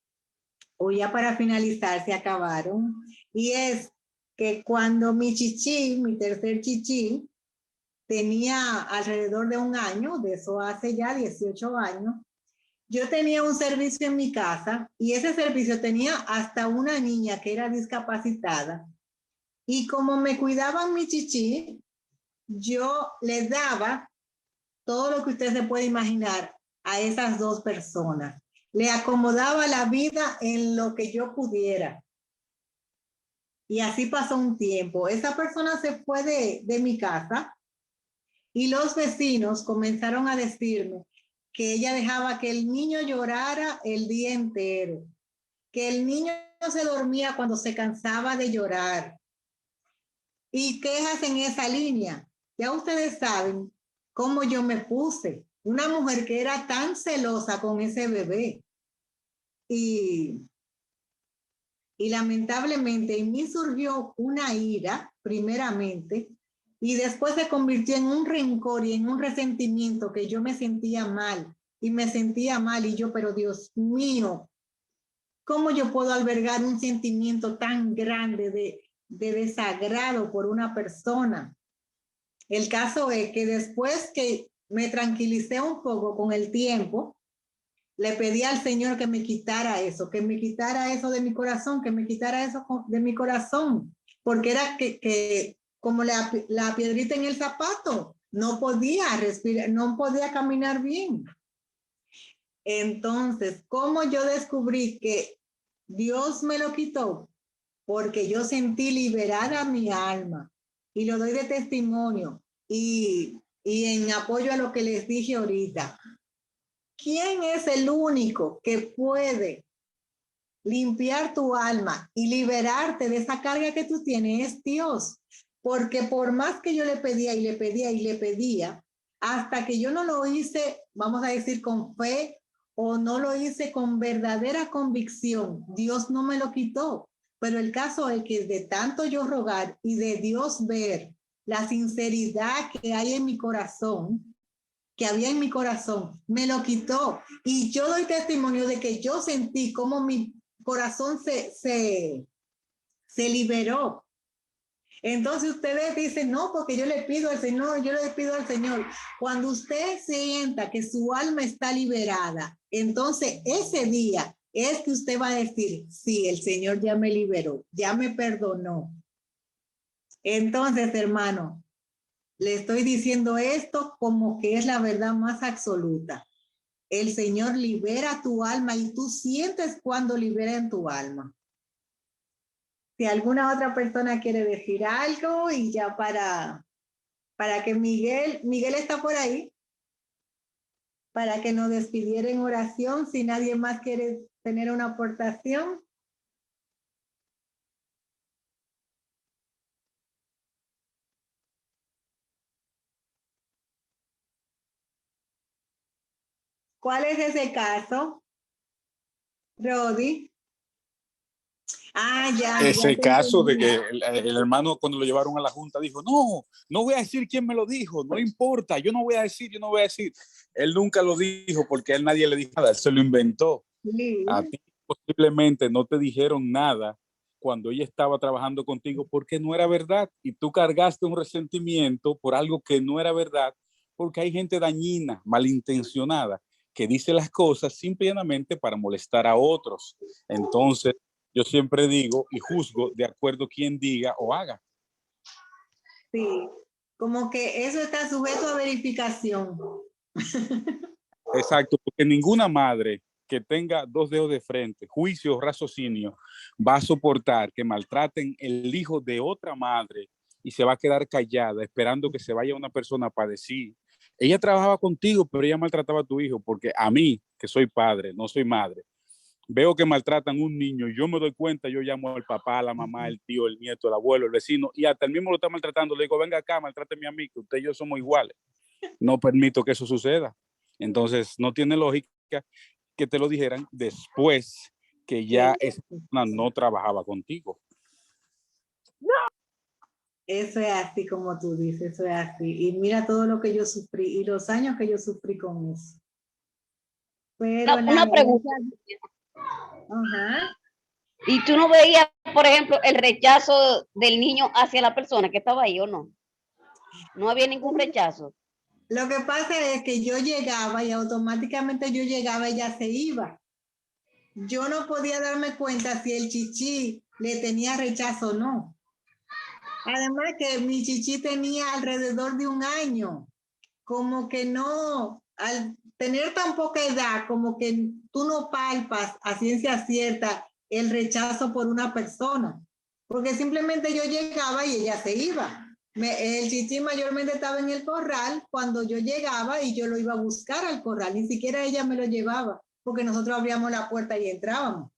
O ya para finalizar, se acabaron. Y es que cuando mi chichi, mi tercer chichi, tenía alrededor de un año, de eso hace ya 18 años, yo tenía un servicio en mi casa y ese servicio tenía hasta una niña que era discapacitada. Y como me cuidaban mi chichi, yo les daba todo lo que usted se puede imaginar a esas dos personas. Le acomodaba la vida en lo que yo pudiera. Y así pasó un tiempo. Esa persona se fue de mi casa y los vecinos comenzaron a decirme que ella dejaba que el niño llorara el día entero, que el niño se dormía cuando se cansaba de llorar. Y quejas en esa línea. Ya ustedes saben cómo yo me puse. Una mujer que era tan celosa con ese bebé. Y lamentablemente en mí surgió una ira, primeramente, y después se convirtió en un rencor y en un resentimiento que yo me sentía mal. Y me sentía mal y yo, pero Dios mío, ¿cómo yo puedo albergar un sentimiento tan grande de desagrado por una persona? El caso es que después que me tranquilicé un poco con el tiempo, le pedí al Señor que me quitara eso de mi corazón, que me quitara eso de mi corazón, porque era que como la piedrita en el zapato, no podía respirar, no podía caminar bien. Entonces, ¿cómo yo descubrí que Dios me lo quitó? Porque yo sentí liberada mi alma y lo doy de testimonio y en apoyo a lo que les dije ahorita. ¿Quién es el único que puede limpiar tu alma y liberarte de esa carga que tú tienes? Es Dios. Porque por más que yo le pedía y le pedía y le pedía, hasta que yo no lo hice, vamos a decir, con fe o no lo hice con verdadera convicción, Dios no me lo quitó. Pero el caso es que de tanto yo rogar y de Dios ver la sinceridad que hay en mi corazón, que había en mi corazón, me lo quitó. Y yo doy testimonio de que yo sentí como mi corazón se liberó. Entonces ustedes dicen, no, porque yo le pido al Señor, yo le pido al Señor. Cuando usted sienta que su alma está liberada, entonces ese día es que usted va a decir, sí, el Señor ya me liberó, ya me perdonó. Entonces, hermano, le estoy diciendo esto como que es la verdad más absoluta. El Señor libera tu alma y tú sientes cuando libera en tu alma. Si alguna otra persona quiere decir algo y ya para que Miguel está por ahí, para que nos despidiera en oración, si nadie más quiere tener una aportación. ¿Cuál es ese caso, Rodi? Ese caso de que el hermano cuando lo llevaron a la junta dijo, no voy a decir quién me lo dijo, no importa, yo no voy a decir. Él nunca lo dijo porque a él nadie le dijo nada, él se lo inventó. Sí. A ti posiblemente no te dijeron nada cuando ella estaba trabajando contigo porque no era verdad y tú cargaste un resentimiento por algo que no era verdad porque hay gente dañina, malintencionada, que dice las cosas simplemente para molestar a otros. Entonces, yo siempre digo y juzgo de acuerdo a quien diga o haga. Sí, como que eso está sujeto a verificación. Exacto, porque ninguna madre que tenga dos dedos de frente, juicio o raciocinio, va a soportar que maltraten el hijo de otra madre y se va a quedar callada esperando que se vaya una persona para decir, ella trabajaba contigo, pero ella maltrataba a tu hijo, porque a mí, que soy padre, no soy madre, veo que maltratan a un niño, yo me doy cuenta, yo llamo al papá, a la mamá, el tío, el nieto, el abuelo, el vecino, y hasta el mismo lo está maltratando, le digo, venga acá, maltráteme a mí, que usted y yo somos iguales. No permito que eso suceda. Entonces, no tiene lógica que te lo dijeran después que ya esa persona no trabajaba contigo. Eso es así como tú dices, eso es así. Y mira todo lo que yo sufrí y los años que yo sufrí con eso. Pero una pregunta. Ajá. ¿Y tú no veías, por ejemplo, el rechazo del niño hacia la persona que estaba ahí o no? No había ningún rechazo. Lo que pasa es que yo llegaba y automáticamente yo llegaba y ella se iba. Yo no podía darme cuenta si el chichi le tenía rechazo o no. Además que mi chichi tenía alrededor de 1 año. Como que no, al tener tan poca edad, como que tú no palpas a ciencia cierta el rechazo por una persona. Porque simplemente yo llegaba y ella se iba. El chichi mayormente estaba en el corral cuando yo llegaba y yo lo iba a buscar al corral. Ni siquiera ella me lo llevaba, porque nosotros abríamos la puerta y entrábamos.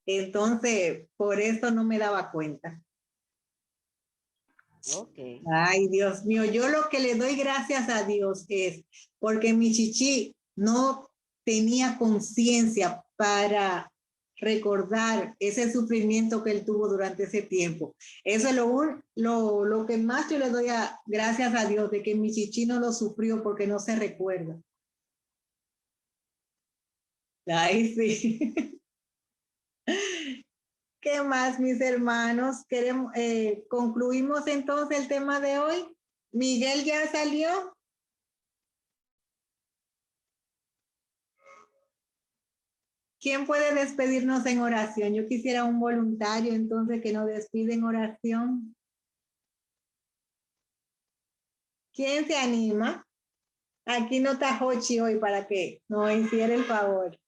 Entonces, por eso no me daba cuenta. Okay. Ay, Dios mío, yo lo que le doy gracias a Dios es porque mi chichi no tenía conciencia para recordar ese sufrimiento que él tuvo durante ese tiempo. Eso es lo que más yo le doy gracias a Dios, de que mi chichi no lo sufrió porque no se recuerda. Ay, sí. ¿Qué más, mis hermanos? Concluimos entonces el tema de hoy. Miguel ya salió. ¿Quién puede despedirnos en oración? Yo quisiera un voluntario entonces que nos despide en oración. ¿Quién se anima? Aquí no está Jochi hoy para que nos hiciera el favor.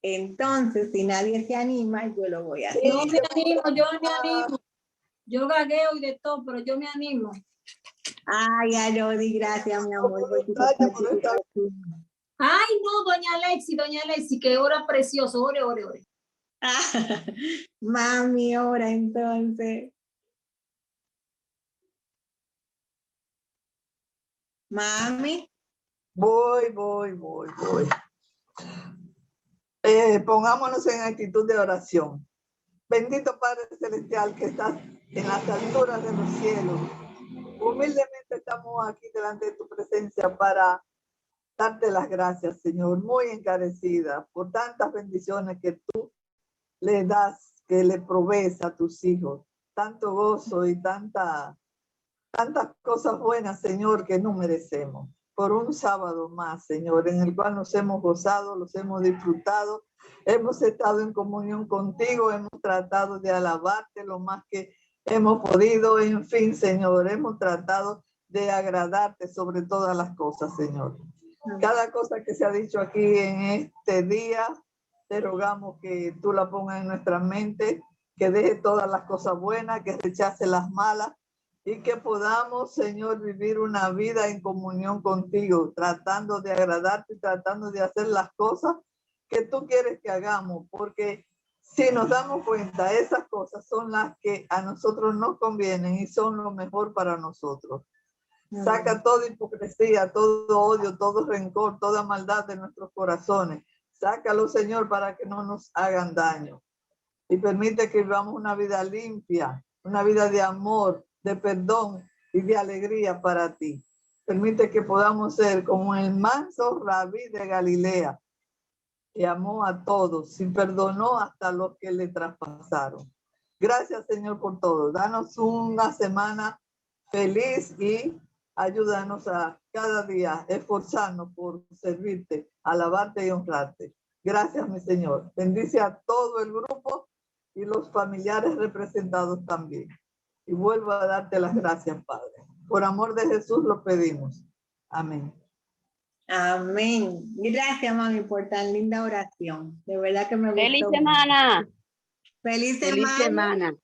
Entonces, si nadie se anima, yo lo voy a hacer. Yo me animo. Yo gagueo y de todo, pero yo me animo. Ay, Arodi, gracias, mi amor. Ay, no, doña Alexi, que ora precioso, ore. Ah, mami, ora entonces. Mami. Voy. Pongámonos en actitud de oración. Bendito Padre Celestial que estás en las alturas de los cielos. Humildemente estamos aquí delante de tu presencia para darte las gracias, Señor, muy encarecida por tantas bendiciones que tú le das, que le provees a tus hijos. Tanto gozo y tantas cosas buenas, Señor, que no merecemos. Por un sábado más, Señor, en el cual nos hemos gozado, los hemos disfrutado, hemos estado en comunión contigo, hemos tratado de alabarte lo más que hemos podido, en fin, Señor, hemos tratado de agradarte sobre todas las cosas, Señor. Cada cosa que se ha dicho aquí en este día, te rogamos que tú la pongas en nuestra mente, que deje todas las cosas buenas, que rechace las malas, y que podamos, Señor, vivir una vida en comunión contigo, tratando de agradarte, tratando de hacer las cosas que tú quieres que hagamos, porque si nos damos cuenta, esas cosas son las que a nosotros nos convienen y son lo mejor para nosotros. Saca toda hipocresía, todo odio, todo rencor, toda maldad de nuestros corazones. Sácalo, Señor, para que no nos hagan daño. Y permite que vivamos una vida limpia, una vida de amor, de perdón y de alegría para ti. Permite que podamos ser como el manso Rabí de Galilea, que amó a todos y perdonó hasta los que le traspasaron. Gracias, Señor, por todo. Danos una semana feliz y ayúdanos a cada día esforzarnos por servirte, alabarte y honrarte. Gracias, mi Señor. Bendice a todo el grupo y los familiares representados también. Y vuelvo a darte las gracias, Padre. Por amor de Jesús lo pedimos. Amén. Amén. Gracias, mami, por tan linda oración. De verdad que me gustó. ¡Feliz semana! ¡Feliz semana!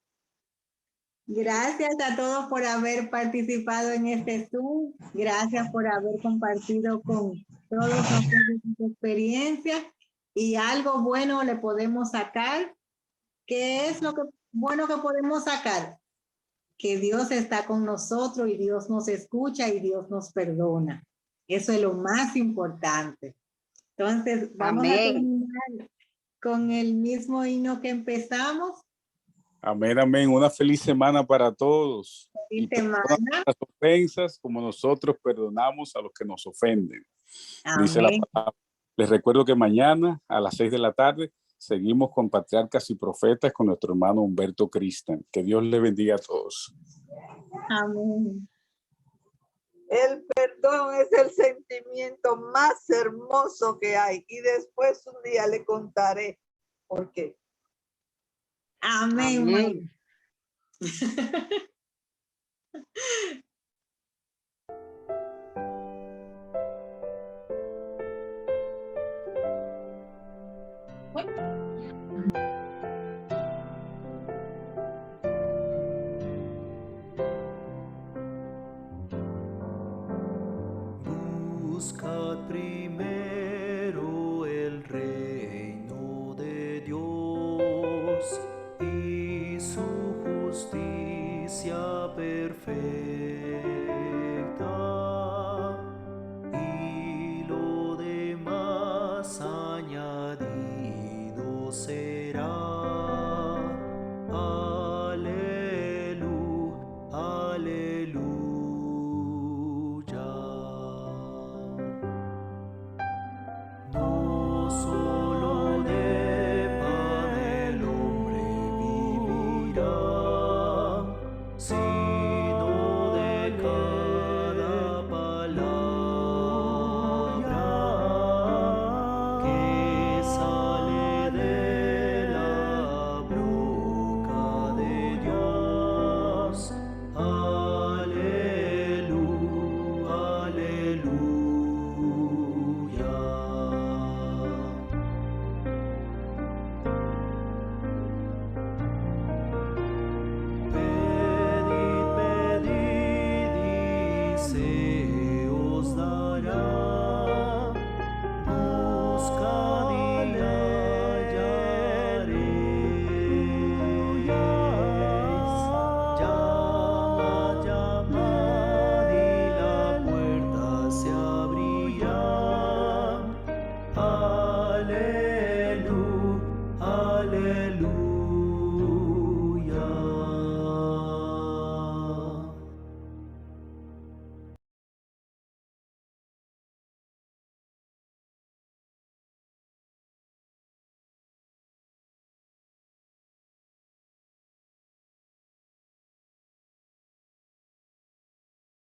Gracias a todos por haber participado en este Zoom. Gracias por haber compartido con todos nosotros sus experiencias. Y algo bueno le podemos sacar. ¿Qué es lo bueno que podemos sacar? Que Dios está con nosotros y Dios nos escucha y Dios nos perdona. Eso es lo más importante. Entonces, vamos a terminar con el mismo himno que empezamos. Amén, amén. Una feliz semana para todos. Feliz semana. Las ofensas como nosotros perdonamos a los que nos ofenden. Amén. Dice la palabra. Les recuerdo que mañana a las 6 de la tarde Seguimos con Patriarcas y Profetas con nuestro hermano Humberto Cristian. Que Dios le bendiga a todos. Amén. El perdón es el sentimiento más hermoso que hay y después un día le contaré por qué. Amén. Amén. Buscad primero el reino